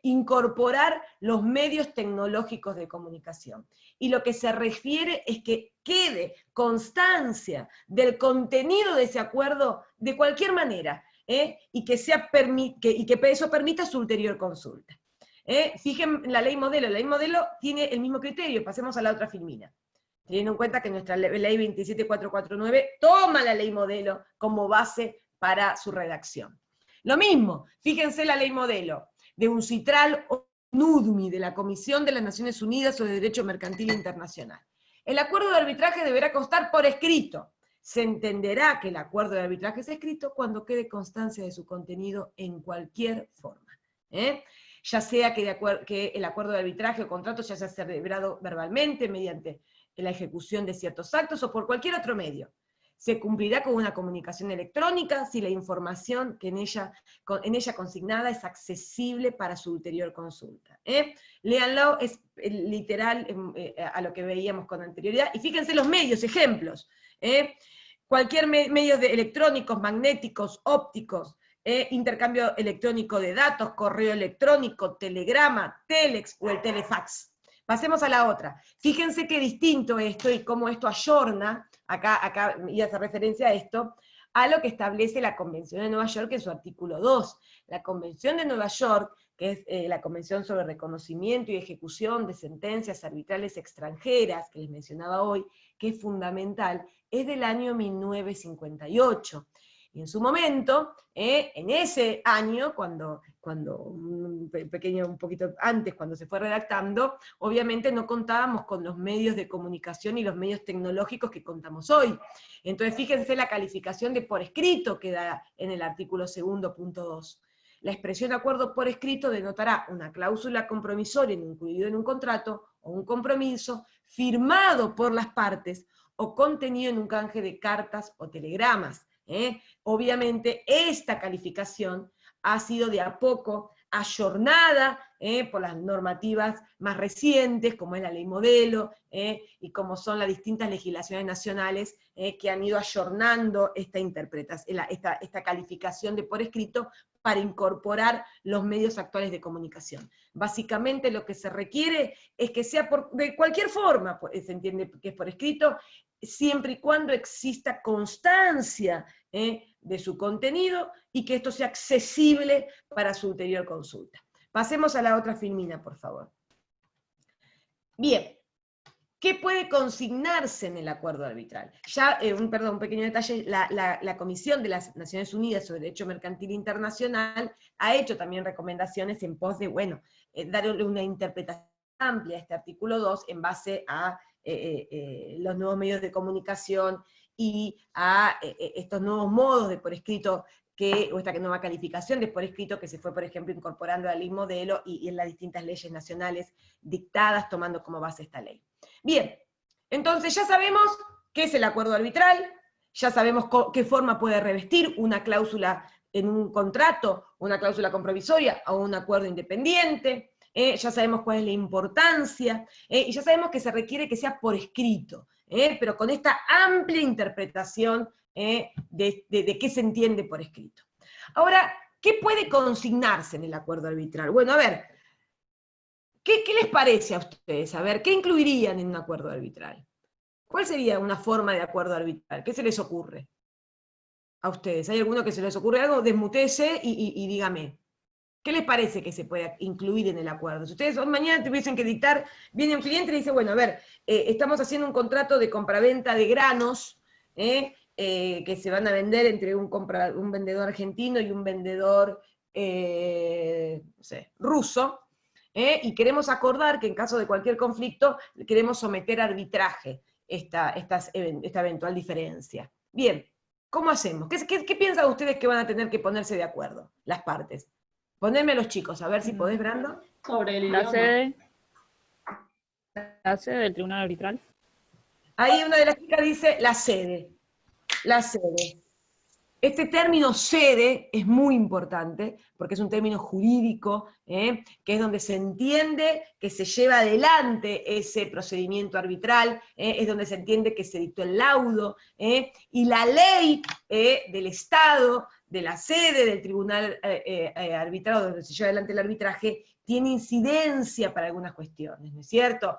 incorporar los medios tecnológicos de comunicación. Y lo que se refiere es que quede constancia del contenido de ese acuerdo de cualquier manera, y que eso permita su ulterior consulta. Fíjense la ley modelo tiene el mismo criterio. Pasemos a la otra filmina. Teniendo en cuenta que nuestra ley 27449 toma la ley modelo como base para su redacción. Lo mismo, fíjense la ley modelo de UNCITRAL o NUDMI, de la Comisión de las Naciones Unidas sobre Derecho Mercantil Internacional. El acuerdo de arbitraje deberá constar por escrito. Se entenderá que el acuerdo de arbitraje es escrito cuando quede constancia de su contenido en cualquier forma. Ya sea que el acuerdo de arbitraje o contrato ya sea celebrado verbalmente, mediante la ejecución de ciertos actos o por cualquier otro medio. Se cumplirá con una comunicación electrónica si la información que en ella consignada es accesible para su ulterior consulta. Léanlo, es literal a lo que veíamos con anterioridad, y fíjense los medios, ejemplos. Cualquier medio electrónicos, magnéticos, ópticos, intercambio electrónico de datos, correo electrónico, telegrama, telex o el telefax. Pasemos a la otra. Fíjense qué distinto esto y cómo esto ayorna, acá y hace referencia a esto, a lo que establece la Convención de Nueva York en su artículo 2. La Convención de Nueva York, que es la Convención sobre Reconocimiento y Ejecución de Sentencias Arbitrales Extranjeras, que les mencionaba hoy, que es fundamental, es del año 1958. Y en su momento, en ese año, un poquito antes, cuando se fue redactando, obviamente no contábamos con los medios de comunicación y los medios tecnológicos que contamos hoy. Entonces, fíjense la calificación de por escrito que da en el artículo 2.2. La expresión acuerdo por escrito denotará una cláusula compromisoria incluida en un contrato o un compromiso firmado por las partes o contenido en un canje de cartas o telegramas. Obviamente esta calificación ha sido de a poco ayornada por las normativas más recientes, como es la ley modelo, y como son las distintas legislaciones nacionales que han ido ayornando esta calificación de por escrito para incorporar los medios actuales de comunicación. Básicamente lo que se requiere es que sea de cualquier forma, se entiende que es por escrito, siempre y cuando exista constancia de su contenido y que esto sea accesible para su ulterior consulta. Pasemos a la otra filmina, por favor. Bien, ¿qué puede consignarse en el acuerdo arbitral? Ya, un pequeño detalle, la Comisión de las Naciones Unidas sobre Derecho Mercantil Internacional ha hecho también recomendaciones en pos de, darle una interpretación amplia a este artículo 2 en base a los nuevos medios de comunicación y a estos nuevos modos de por escrito, o esta nueva calificación de por escrito que se fue, por ejemplo, incorporando a la ley modelo y en las distintas leyes nacionales dictadas tomando como base esta ley. Bien, entonces ya sabemos qué es el acuerdo arbitral, ya sabemos qué forma puede revestir una cláusula en un contrato, una cláusula compromisoria o un acuerdo independiente, ya sabemos cuál es la importancia, y ya sabemos que se requiere que sea por escrito, pero con esta amplia interpretación de qué se entiende por escrito. Ahora, ¿qué puede consignarse en el acuerdo arbitral? Bueno, a ver, ¿qué les parece a ustedes? A ver, ¿qué incluirían en un acuerdo arbitral? ¿Cuál sería una forma de acuerdo arbitral? ¿Qué se les ocurre a ustedes? ¿Hay alguno que se les ocurre algo? Desmutese y dígame. ¿Qué les parece que se pueda incluir en el acuerdo? Si ustedes mañana tuviesen que dictar, viene un cliente y dice, bueno, a ver, estamos haciendo un contrato de compraventa de granos, que se van a vender entre un vendedor argentino y un vendedor, no sé, ruso, y queremos acordar que en caso de cualquier conflicto queremos someter a arbitraje esta eventual diferencia. Bien, ¿cómo hacemos? ¿Qué piensan ustedes que van a tener que ponerse de acuerdo, las partes? Poneme a los chicos, a ver si podés, Brando. Sobre el La idioma. sede del tribunal arbitral. Ahí una de las chicas dice la sede. La sede. Este término sede es muy importante, porque es un término jurídico, que es donde se entiende que se lleva adelante ese procedimiento arbitral, es donde se entiende que se dictó el laudo, y la ley del Estado, de la sede del tribunal arbitral, donde se lleva adelante el arbitraje, tiene incidencia para algunas cuestiones, ¿no es cierto?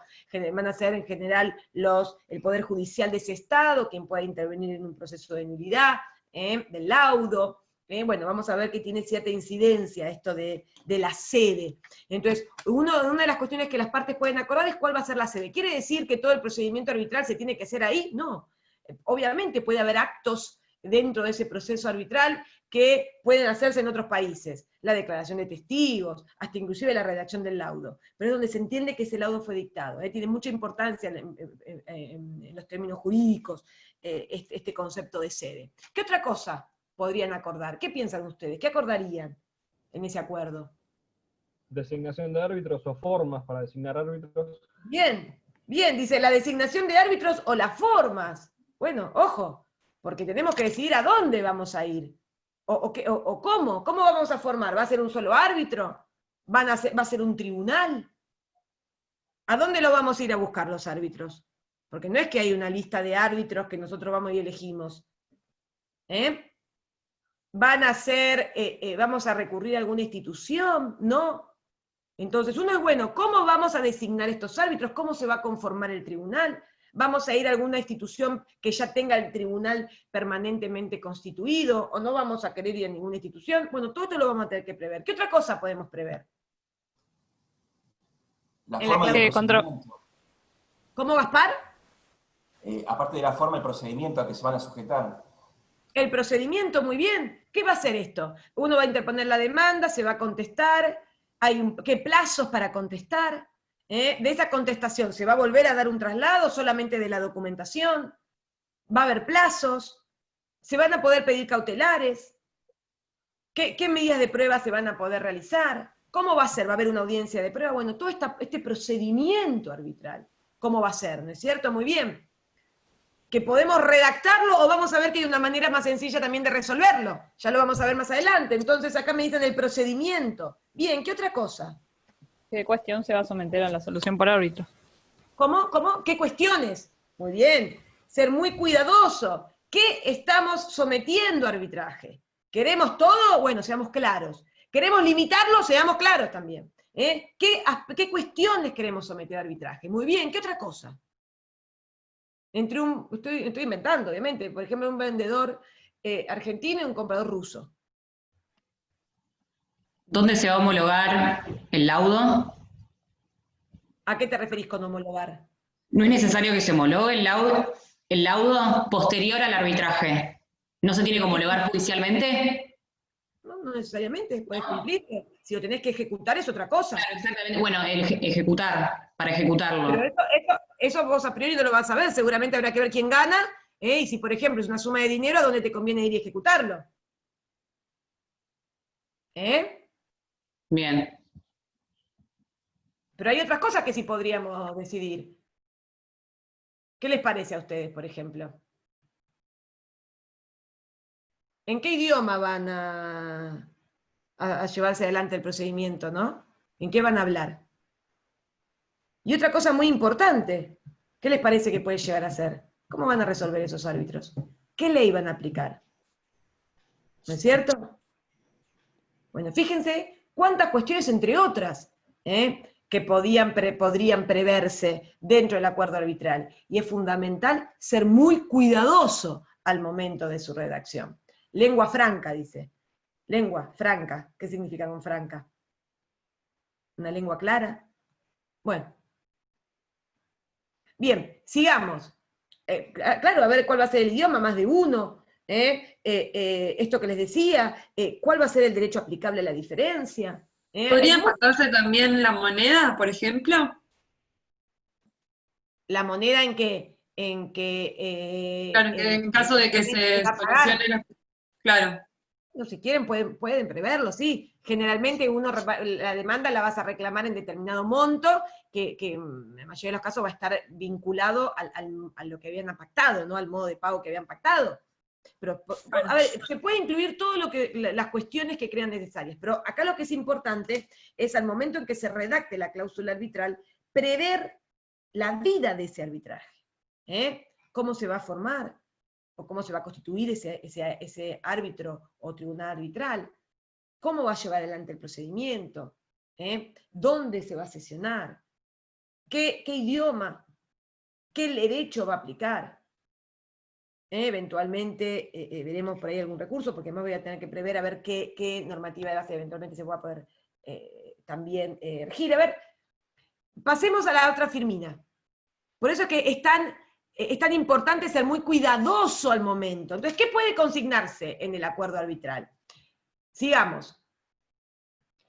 Van a ser en general el Poder Judicial de ese Estado, quien pueda intervenir en un proceso de nulidad, del laudo, bueno, vamos a ver que tiene cierta incidencia esto de la sede. Entonces, una de las cuestiones que las partes pueden acordar es cuál va a ser la sede. ¿Quiere decir que todo el procedimiento arbitral se tiene que hacer ahí? No. Obviamente puede haber actos dentro de ese proceso arbitral que pueden hacerse en otros países, la declaración de testigos, hasta inclusive la redacción del laudo, pero es donde se entiende que ese laudo fue dictado, tiene mucha importancia en los términos jurídicos este concepto de sede. ¿Qué otra cosa podrían acordar? ¿Qué piensan ustedes? ¿Qué acordarían en ese acuerdo? Designación de árbitros o formas para designar árbitros. Bien, bien, dice la designación de árbitros o las formas. Bueno, ojo, porque tenemos que decidir a dónde vamos a ir. ¿O cómo? ¿Cómo vamos a formar? ¿Va a ser un solo árbitro? ¿Va a ser un tribunal? ¿A dónde lo vamos a ir a buscar los árbitros? Porque no es que hay una lista de árbitros que nosotros vamos y elegimos. ¿Van a ser, vamos a recurrir a alguna institución? No. Entonces, uno es, bueno, ¿cómo vamos a designar estos árbitros? ¿Cómo se va a conformar el tribunal? ¿Vamos a ir a alguna institución que ya tenga el tribunal permanentemente constituido? ¿O no vamos a querer ir a ninguna institución? Bueno, todo esto lo vamos a tener que prever. ¿Qué otra cosa podemos prever? La forma del procedimiento. ¿Cómo, Gaspar? Aparte de la forma del procedimiento a que se van a sujetar. El procedimiento, muy bien. ¿Qué va a hacer esto? Uno va a interponer la demanda, se va a contestar, ¿qué plazos para contestar? De esa contestación, ¿se va a volver a dar un traslado solamente de la documentación? ¿Va a haber plazos? ¿Se van a poder pedir cautelares? ¿Qué medidas de prueba se van a poder realizar? ¿Cómo va a ser? ¿Va a haber una audiencia de prueba? Bueno, todo este procedimiento arbitral, ¿cómo va a ser? ¿No es cierto? Muy bien. ¿Que podemos redactarlo o vamos a ver que hay una manera más sencilla también de resolverlo? Ya lo vamos a ver más adelante. Entonces acá me dicen el procedimiento. Bien, ¿qué otra cosa? ¿Qué cuestión se va a someter a la solución por árbitro? ¿Cómo? ¿Cómo? ¿Qué cuestiones? Muy bien. Ser muy cuidadoso. ¿Qué estamos sometiendo a arbitraje? ¿Queremos todo? Bueno, seamos claros. ¿Queremos limitarlo? Seamos claros también. ¿Qué cuestiones queremos someter a arbitraje? Muy bien, ¿qué otra cosa? Estoy inventando, obviamente, por ejemplo, un vendedor argentino y un comprador ruso. ¿Dónde se va a homologar el laudo? ¿A qué te referís con homologar? ¿No es necesario que se homologue el laudo posterior al arbitraje? ¿No se tiene que homologar judicialmente? No necesariamente, puedes cumplirlo. Si lo tenés que ejecutar es otra cosa. Claro, exactamente. Bueno, ejecutar, para ejecutarlo. Pero eso vos a priori no lo vas a ver, seguramente habrá que ver quién gana, y si por ejemplo es una suma de dinero, ¿a dónde te conviene ir y ejecutarlo? Bien. Pero hay otras cosas que sí podríamos decidir. ¿Qué les parece a ustedes, por ejemplo? ¿En qué idioma van a llevarse adelante el procedimiento, no? ¿En qué van a hablar? Y otra cosa muy importante, ¿qué les parece que puede llegar a ser? ¿Cómo van a resolver esos árbitros? ¿Qué ley van a aplicar? ¿No es cierto? Bueno, fíjense cuántas cuestiones, entre otras, que podrían preverse dentro del acuerdo arbitral. Y es fundamental ser muy cuidadoso al momento de su redacción. Lengua franca, dice. Lengua franca. ¿Qué significa con franca? ¿Una lengua clara? Bueno. Bien, sigamos. Claro, a ver cuál va a ser el idioma, más de uno. Esto que les decía, cuál va a ser el derecho aplicable a la diferencia. ¿Podría pasarse también la moneda, por ejemplo? La moneda en que Claro, en caso de que se solucione la... Claro. No, si quieren pueden preverlo, sí. Generalmente la demanda la vas a reclamar en determinado monto, que en la mayoría de los casos va a estar vinculado a lo que habían pactado, ¿no? Al modo de pago que habían pactado. Pero, a ver, se puede incluir todo las cuestiones que crean necesarias, pero acá lo que es importante es al momento en que se redacte la cláusula arbitral, prever la vida de ese arbitraje. ¿Cómo se va a formar? ¿O cómo se va a constituir ese árbitro o tribunal arbitral? ¿Cómo va a llevar adelante el procedimiento? ¿Dónde se va a sesionar? ¿Qué idioma? ¿Qué derecho va a aplicar? Eventualmente veremos por ahí algún recurso, porque además voy a tener que prever a ver qué normativa de base eventualmente se va a poder también regir. A ver, pasemos a la otra firmina. Por eso es que es tan importante ser muy cuidadoso al momento. Entonces, ¿qué puede consignarse en el acuerdo arbitral? Sigamos.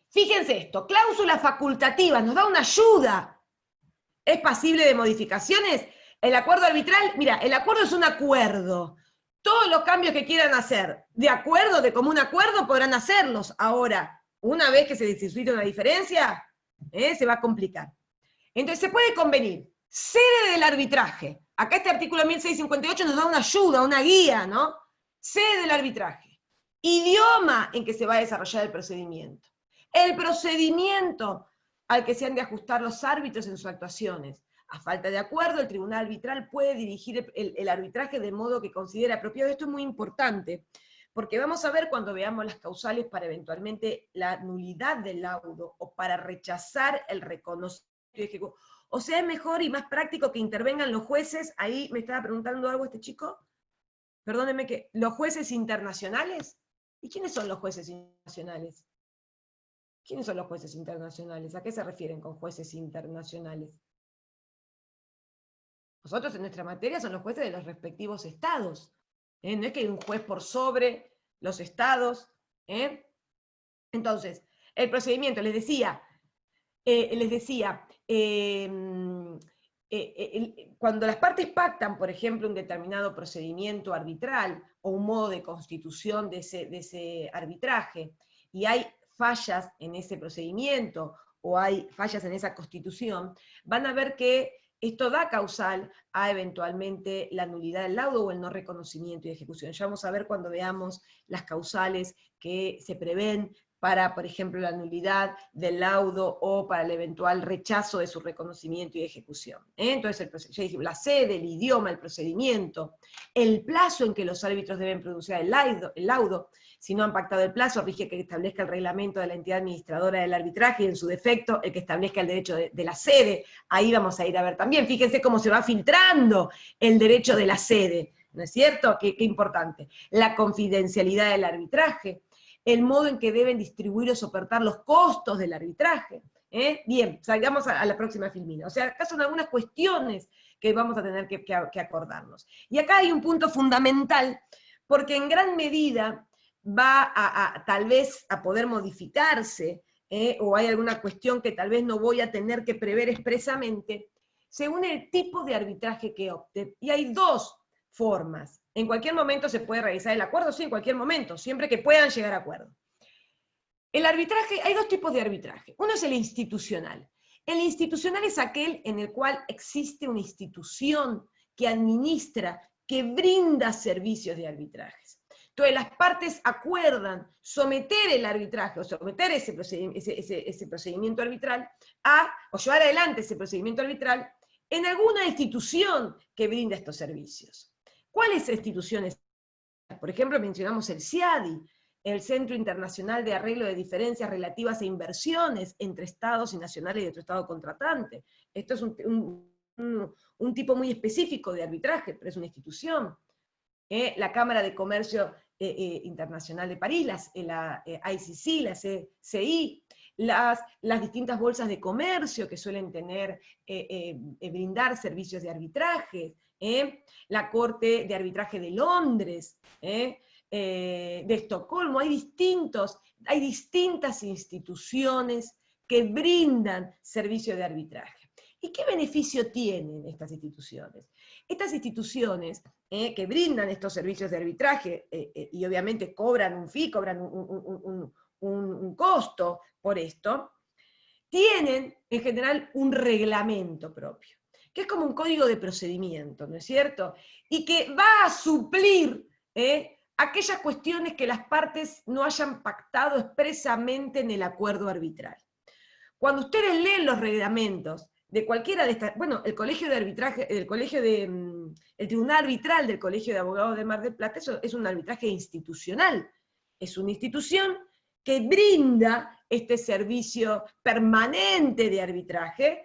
Fíjense esto, cláusulas facultativas, nos da una ayuda. ¿Es pasible de modificaciones? El acuerdo arbitral, mira, el acuerdo es un acuerdo. Todos los cambios que quieran hacer de acuerdo, de común acuerdo, podrán hacerlos. Ahora, una vez que se suscite una diferencia, se va a complicar. Entonces, se puede convenir. Sede del arbitraje. Acá este artículo 1658 nos da una ayuda, una guía, ¿no? Sede del arbitraje. Idioma en que se va a desarrollar el procedimiento. El procedimiento al que se han de ajustar los árbitros en sus actuaciones. A falta de acuerdo, el tribunal arbitral puede dirigir el arbitraje de modo que considere apropiado. Esto es muy importante, porque vamos a ver cuando veamos las causales para eventualmente la nulidad del laudo o para rechazar el reconocimiento. O sea, es mejor y más práctico que intervengan los jueces. Ahí me estaba preguntando algo este chico. Perdónenme, que los jueces internacionales. ¿Y quiénes son los jueces internacionales? ¿Quiénes son los jueces internacionales? ¿A qué se refieren con jueces internacionales? Nosotros en nuestra materia son los jueces de los respectivos estados. No es que hay un juez por sobre los estados. Entonces, el procedimiento, les decía, cuando las partes pactan, por ejemplo, un determinado procedimiento arbitral o un modo de constitución de ese arbitraje, y hay fallas en ese procedimiento o hay fallas en esa constitución, van a ver que esto da causal a eventualmente la nulidad del laudo o el no reconocimiento y ejecución. Ya vamos a ver cuando veamos las causales que se prevén para, por ejemplo, la nulidad del laudo o para el eventual rechazo de su reconocimiento y ejecución. Entonces, ya dijimos, la sede, el idioma, el procedimiento, el plazo en que los árbitros deben producir el laudo, si no han pactado el plazo, rige que establezca el reglamento de la entidad administradora del arbitraje y en su defecto, el que establezca el derecho de la sede. Ahí vamos a ir a ver también, fíjense cómo se va filtrando el derecho de la sede, ¿no es cierto? Qué importante. La confidencialidad del arbitraje, el modo en que deben distribuir o soportar los costos del arbitraje. Bien, salgamos a la próxima filmina. O sea, acá son algunas cuestiones que vamos a tener que acordarnos. Y acá hay un punto fundamental, porque en gran medida va tal vez a poder modificarse, o hay alguna cuestión que tal vez no voy a tener que prever expresamente, según el tipo de arbitraje que opte. Y hay dos formas. En cualquier momento se puede realizar el acuerdo, sí, en cualquier momento, siempre que puedan llegar a acuerdo. El arbitraje, hay dos tipos de arbitraje. Uno es el institucional. El institucional es aquel en el cual existe una institución que administra, que brinda servicios de arbitrajes. Entonces las partes acuerdan someter el arbitraje, o someter ese procedimiento arbitral, o llevar adelante ese procedimiento arbitral, en alguna institución que brinda estos servicios. ¿Cuáles instituciones? Por ejemplo, mencionamos el CIADI, el Centro Internacional de Arreglo de Diferencias Relativas a Inversiones entre Estados y nacionales de otro Estado contratante. Esto es un tipo muy específico de arbitraje, pero es una institución. La Cámara de Comercio Internacional de París, la ICC, la CCI, las distintas bolsas de comercio que suelen tener, brindar servicios de arbitraje, la Corte de Arbitraje de Londres, de Estocolmo, hay distintas instituciones que brindan servicio de arbitraje. ¿Y qué beneficio tienen estas instituciones? Estas instituciones que brindan estos servicios de arbitraje, y obviamente cobran un fee, cobran un costo por esto, tienen en general un reglamento propio, que es como un código de procedimiento, ¿no es cierto? Y que va a suplir aquellas cuestiones que las partes no hayan pactado expresamente en el acuerdo arbitral. Cuando ustedes leen los reglamentos de cualquiera de estas, bueno, el colegio de arbitraje, el tribunal arbitral del Colegio de Abogados de Mar del Plata, eso es un arbitraje institucional, es una institución que brinda este servicio permanente de arbitraje,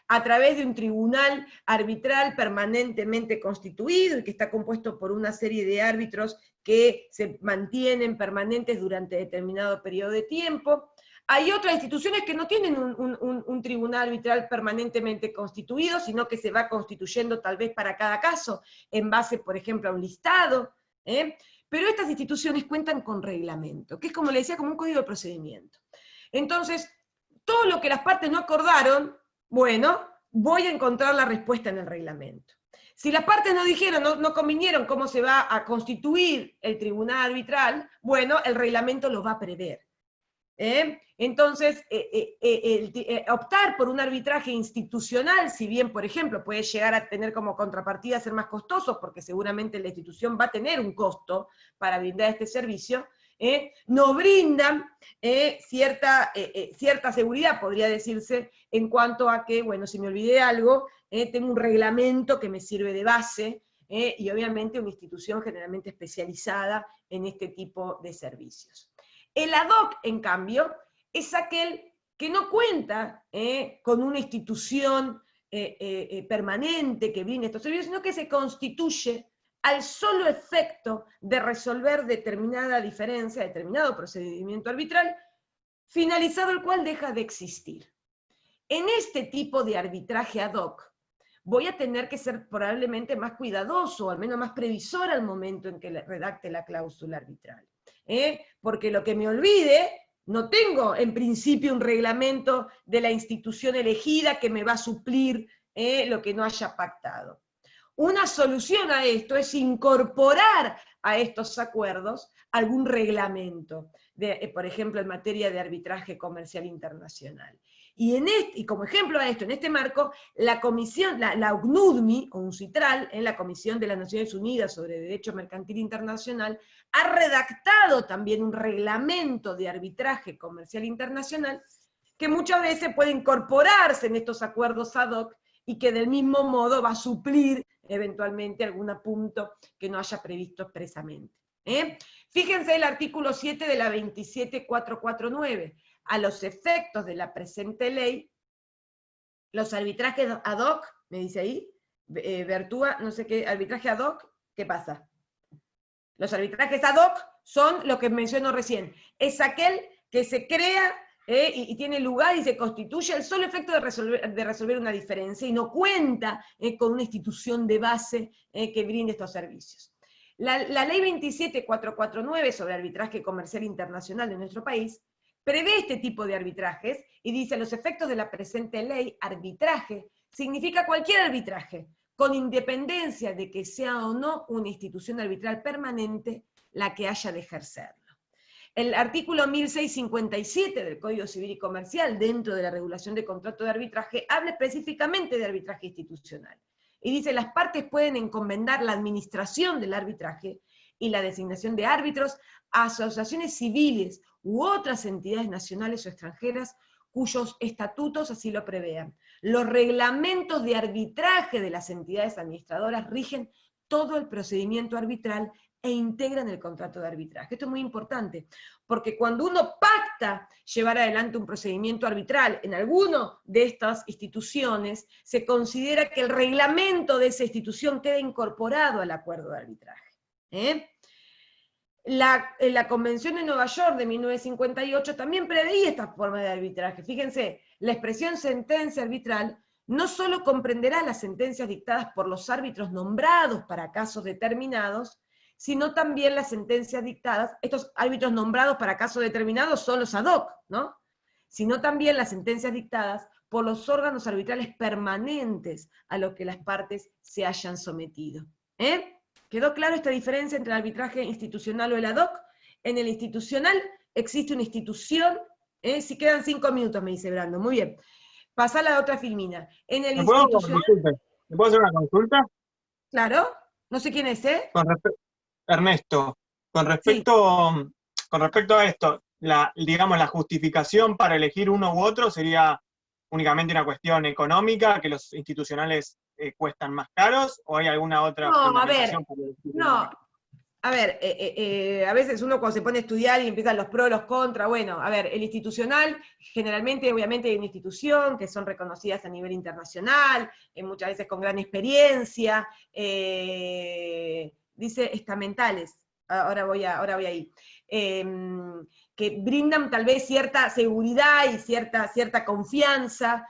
a través de un tribunal arbitral permanentemente constituido y que está compuesto por una serie de árbitros que se mantienen permanentes durante determinado periodo de tiempo. Hay otras instituciones que no tienen un tribunal arbitral permanentemente constituido, sino que se va constituyendo tal vez para cada caso, en base, por ejemplo, a un listado. Pero estas instituciones cuentan con reglamento, que es, como le decía, como un código de procedimiento. Entonces, todo lo que las partes no acordaron, bueno, voy a encontrar la respuesta en el reglamento. Si las partes no dijeron, no convinieron cómo se va a constituir el tribunal arbitral, bueno, el reglamento lo va a prever. Entonces, optar por un arbitraje institucional, si bien, por ejemplo, puede llegar a tener como contrapartida ser más costoso, porque seguramente la institución va a tener un costo para brindar este servicio, nos brindan cierta seguridad, podría decirse, en cuanto a que, bueno, si me olvidé algo, tengo un reglamento que me sirve de base, y obviamente una institución generalmente especializada en este tipo de servicios. El ad hoc, en cambio, es aquel que no cuenta con una institución permanente que brinde estos servicios, sino que se constituye al solo efecto de resolver determinada diferencia, determinado procedimiento arbitral, finalizado el cual deja de existir. En este tipo de arbitraje ad hoc, voy a tener que ser probablemente más cuidadoso, o al menos más previsor al momento en que redacte la cláusula arbitral. Porque lo que me olvide, no tengo en principio un reglamento de la institución elegida que me va a suplir lo que no haya pactado. Una solución a esto es incorporar a estos acuerdos algún reglamento, por ejemplo, en materia de arbitraje comercial internacional. Y como ejemplo a esto, en este marco, la comisión, la UCNUDMI, o UNCITRAL, la Comisión de las Naciones Unidas sobre Derecho Mercantil Internacional, ha redactado también un reglamento de arbitraje comercial internacional que muchas veces puede incorporarse en estos acuerdos ad hoc y que del mismo modo va a suplir eventualmente algún punto que no haya previsto expresamente. Fíjense el artículo 7 de la 27449. A los efectos de la presente ley, los arbitrajes ad hoc, me dice ahí, Vertúa, no sé qué, arbitraje ad hoc, ¿qué pasa? Los arbitrajes ad hoc son lo que menciono recién, es aquel que se crea y tiene lugar y se constituye el solo efecto de resolver una diferencia y no cuenta con una institución de base que brinde estos servicios. La ley 27449 sobre arbitraje comercial internacional de nuestro país prevé este tipo de arbitrajes y dice: a los efectos de la presente ley, arbitraje significa cualquier arbitraje, con independencia de que sea o no una institución arbitral permanente la que haya de ejercerlo. El artículo 1657 del Código Civil y Comercial, dentro de la regulación de contrato de arbitraje, habla específicamente de arbitraje institucional. Y dice: las partes pueden encomendar la administración del arbitraje y la designación de árbitros a asociaciones civiles u otras entidades nacionales o extranjeras cuyos estatutos así lo prevean. Los reglamentos de arbitraje de las entidades administradoras rigen todo el procedimiento arbitral e integran el contrato de arbitraje. Esto es muy importante, porque cuando uno pacta llevar adelante un procedimiento arbitral en alguna de estas instituciones, se considera que el reglamento de esa institución queda incorporado al acuerdo de arbitraje. La Convención de Nueva York de 1958 también preveía esta forma de arbitraje. Fíjense, la expresión sentencia arbitral no solo comprenderá las sentencias dictadas por los árbitros nombrados para casos determinados, sino también las sentencias dictadas, estos árbitros nombrados para casos determinados son los ad hoc, ¿no? Sino también las sentencias dictadas por los órganos arbitrales permanentes a los que las partes se hayan sometido. ¿Quedó claro esta diferencia entre el arbitraje institucional o el ad hoc? En el institucional existe una institución, si quedan 5 minutos, me dice Brando, muy bien. Pasá a la otra Filmina. En el institucional... ¿Me puedo hacer una consulta? Claro, no sé quién es, Ernesto, con respecto a esto, digamos, la justificación para elegir uno u otro sería únicamente una cuestión económica, que los institucionales cuestan más caros, o hay alguna otra fundamentación? A veces uno cuando se pone a estudiar y empiezan los pros, los contras, bueno, a ver, el institucional, generalmente, obviamente, hay una institución que son reconocidas a nivel internacional, muchas veces con gran experiencia, dice estamentales, ahora voy ahí, que brindan tal vez cierta seguridad y cierta confianza,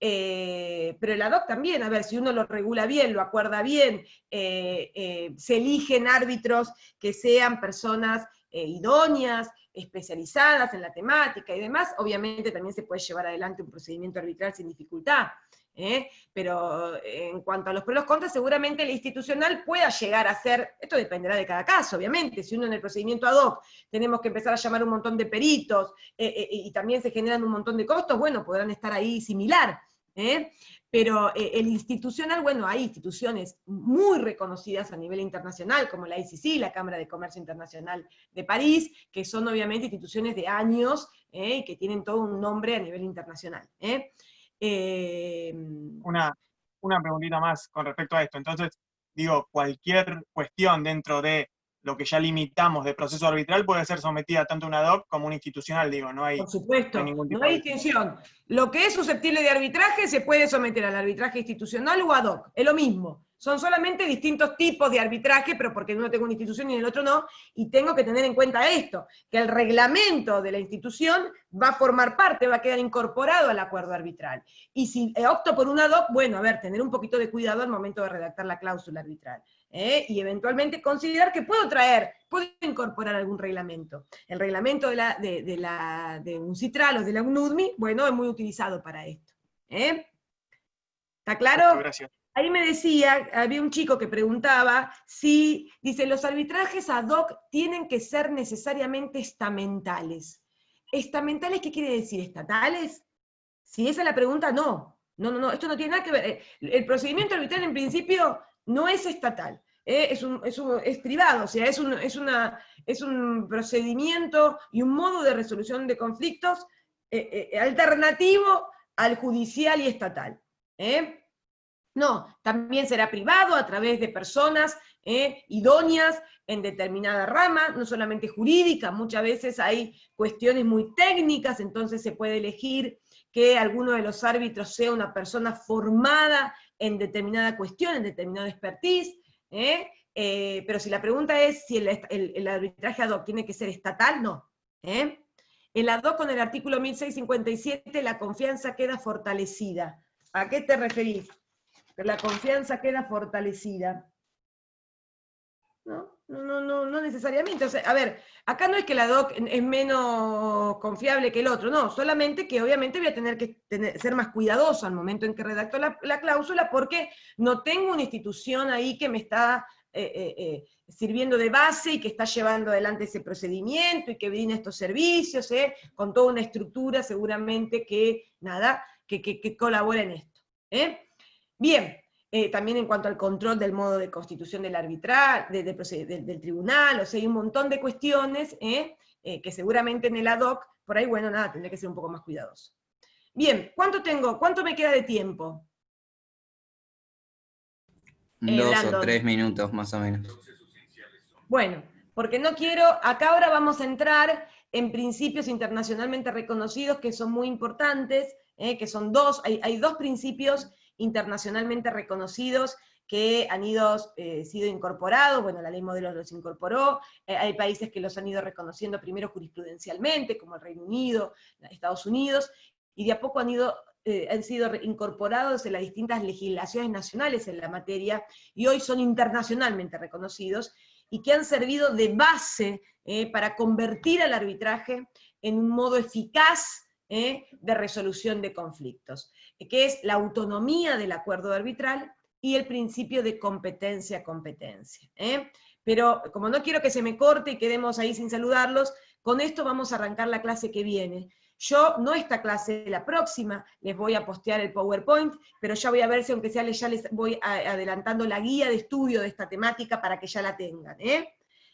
pero el ad hoc también, a ver, si uno lo regula bien, lo acuerda bien, se eligen árbitros que sean personas idóneas, especializadas en la temática y demás, obviamente también se puede llevar adelante un procedimiento arbitral sin dificultad. Pero en cuanto a los pros y los contras, seguramente el institucional pueda llegar a ser, esto dependerá de cada caso, obviamente, si uno en el procedimiento ad hoc tenemos que empezar a llamar un montón de peritos, y también se generan un montón de costos, bueno, podrán estar ahí similar, pero el institucional, bueno, hay instituciones muy reconocidas a nivel internacional, como la ICC, la Cámara de Comercio Internacional de París, que son obviamente instituciones de años, que tienen todo un nombre a nivel internacional. Una preguntita más con respecto a esto. Entonces, digo, cualquier cuestión dentro de lo que ya limitamos de proceso arbitral puede ser sometida tanto una ad hoc como una institucional, digo, no hay, Por supuesto, no hay ningún tipo no hay de distinción. Lo que es susceptible de arbitraje se puede someter al arbitraje institucional o ad hoc, es lo mismo. Son solamente distintos tipos de arbitraje, pero porque uno tengo una institución y en el otro no, y tengo que tener en cuenta esto, que el reglamento de la institución va a formar parte, va a quedar incorporado al acuerdo arbitral. Y si opto por un ad hoc, bueno, a ver, tener un poquito de cuidado al momento de redactar la cláusula arbitral. Y eventualmente considerar que puedo incorporar algún reglamento. El reglamento de UNCITRAL o de la UNUDMI, bueno, es muy utilizado para esto. ¿Está claro? Gracias. Ahí me decía, había un chico que preguntaba si, dice, los arbitrajes ad hoc tienen que ser necesariamente estamentales. ¿Estamentales qué quiere decir? ¿Estatales? Si esa es la pregunta, no. No, esto no tiene nada que ver. El procedimiento arbitral en principio no es estatal, es privado, o sea, es un procedimiento y un modo de resolución de conflictos alternativo al judicial y estatal. No, también será privado a través de personas idóneas en determinada rama, no solamente jurídica, muchas veces hay cuestiones muy técnicas, entonces se puede elegir que alguno de los árbitros sea una persona formada en determinada cuestión, en determinado expertise, pero si la pregunta es si el arbitraje ad hoc tiene que ser estatal, no. El ad hoc con el artículo 1657, la confianza queda fortalecida. ¿A qué te referís? La confianza queda fortalecida. No necesariamente. O sea, a ver, acá no es que la ad hoc es menos confiable que el otro, no, solamente que obviamente voy a tener que ser más cuidadoso al momento en que redacto la cláusula, porque no tengo una institución ahí que me está sirviendo de base y que está llevando adelante ese procedimiento y que brinda estos servicios, con toda una estructura seguramente que colabora en esto. Bien. También en cuanto al control del modo de constitución del arbitral, del tribunal, o sea, hay un montón de cuestiones que seguramente en el ad hoc, por ahí, bueno, nada, tendré que ser un poco más cuidadoso. Bien, ¿cuánto me queda de tiempo? 2 o 3 minutos más o menos. Bueno, porque no quiero, acá ahora vamos a entrar en principios internacionalmente reconocidos que son muy importantes, que son hay dos principios internacionalmente reconocidos que han sido incorporados, bueno, la ley Modelos los incorporó, hay países que los han ido reconociendo primero jurisprudencialmente, como el Reino Unido, Estados Unidos, y de a poco han sido incorporados en las distintas legislaciones nacionales en la materia, y hoy son internacionalmente reconocidos, y que han servido de base para convertir al arbitraje en un modo eficaz de resolución de conflictos, que es la autonomía del acuerdo arbitral y el principio de competencia-competencia. Pero como no quiero que se me corte y quedemos ahí sin saludarlos, con esto vamos a arrancar la clase que viene. Yo, no esta clase, la próxima, les voy a postear el PowerPoint, pero ya voy a ver si aunque sea ya les voy adelantando la guía de estudio de esta temática para que ya la tengan.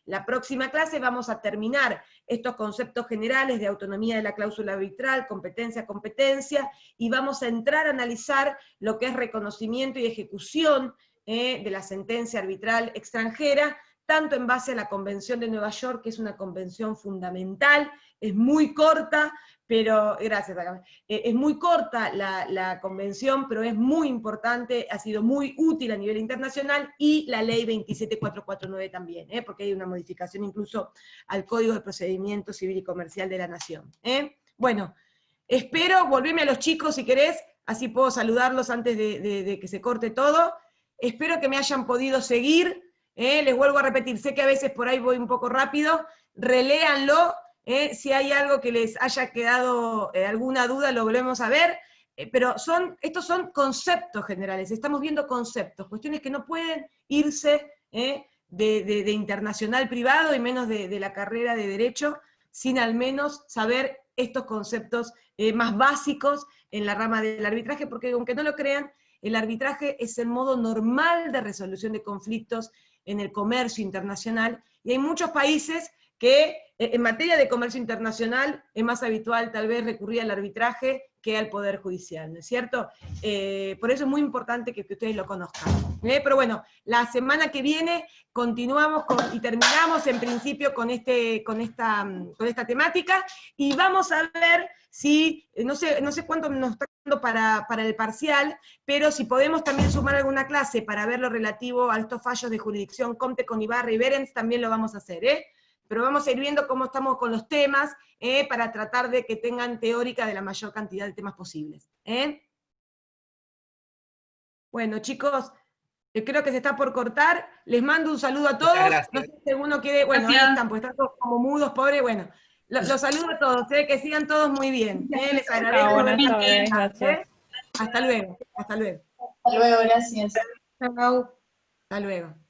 La próxima clase vamos a terminar estos conceptos generales de autonomía de la cláusula arbitral, competencia, y vamos a entrar a analizar lo que es reconocimiento y ejecución de la sentencia arbitral extranjera, tanto en base a la Convención de Nueva York, que es una convención fundamental, es muy corta, pero, gracias, es muy corta la convención, pero es muy importante, ha sido muy útil a nivel internacional, y la ley 27449 también, porque hay una modificación incluso al Código de Procedimiento Civil y Comercial de la Nación. Bueno, espero, volveme a los chicos si querés, así puedo saludarlos antes de que se corte todo. Espero que me hayan podido seguir, les vuelvo a repetir, sé que a veces por ahí voy un poco rápido, reléanlo. Si hay algo que les haya quedado alguna duda, lo volvemos a ver, pero estos son conceptos generales, estamos viendo conceptos, cuestiones que no pueden irse de internacional privado y menos de la carrera de Derecho, sin al menos saber estos conceptos más básicos en la rama del arbitraje, porque aunque no lo crean, el arbitraje es el modo normal de resolución de conflictos en el comercio internacional, y hay muchos países que en materia de comercio internacional es más habitual tal vez recurrir al arbitraje que al Poder Judicial, ¿no es cierto? Por eso es muy importante que ustedes lo conozcan. Pero bueno, la semana que viene continuamos y terminamos en principio con esta temática, y vamos a ver si, no sé cuánto nos está dando para el parcial, pero si podemos también sumar alguna clase para ver lo relativo a estos fallos de jurisdicción Comte con Ibarra y Berens, también lo vamos a hacer, pero vamos a ir viendo cómo estamos con los temas, para tratar de que tengan teórica de la mayor cantidad de temas posibles. Bueno, chicos, creo que se está por cortar. Les mando un saludo a todos. No sé si alguno quiere, bueno, ahí están, pues están todos como mudos, pobres, bueno. Los saludo a todos, que sigan todos muy bien. Les agradezco. Hasta luego. Hasta luego. Hasta luego, gracias. Chao. Hasta luego.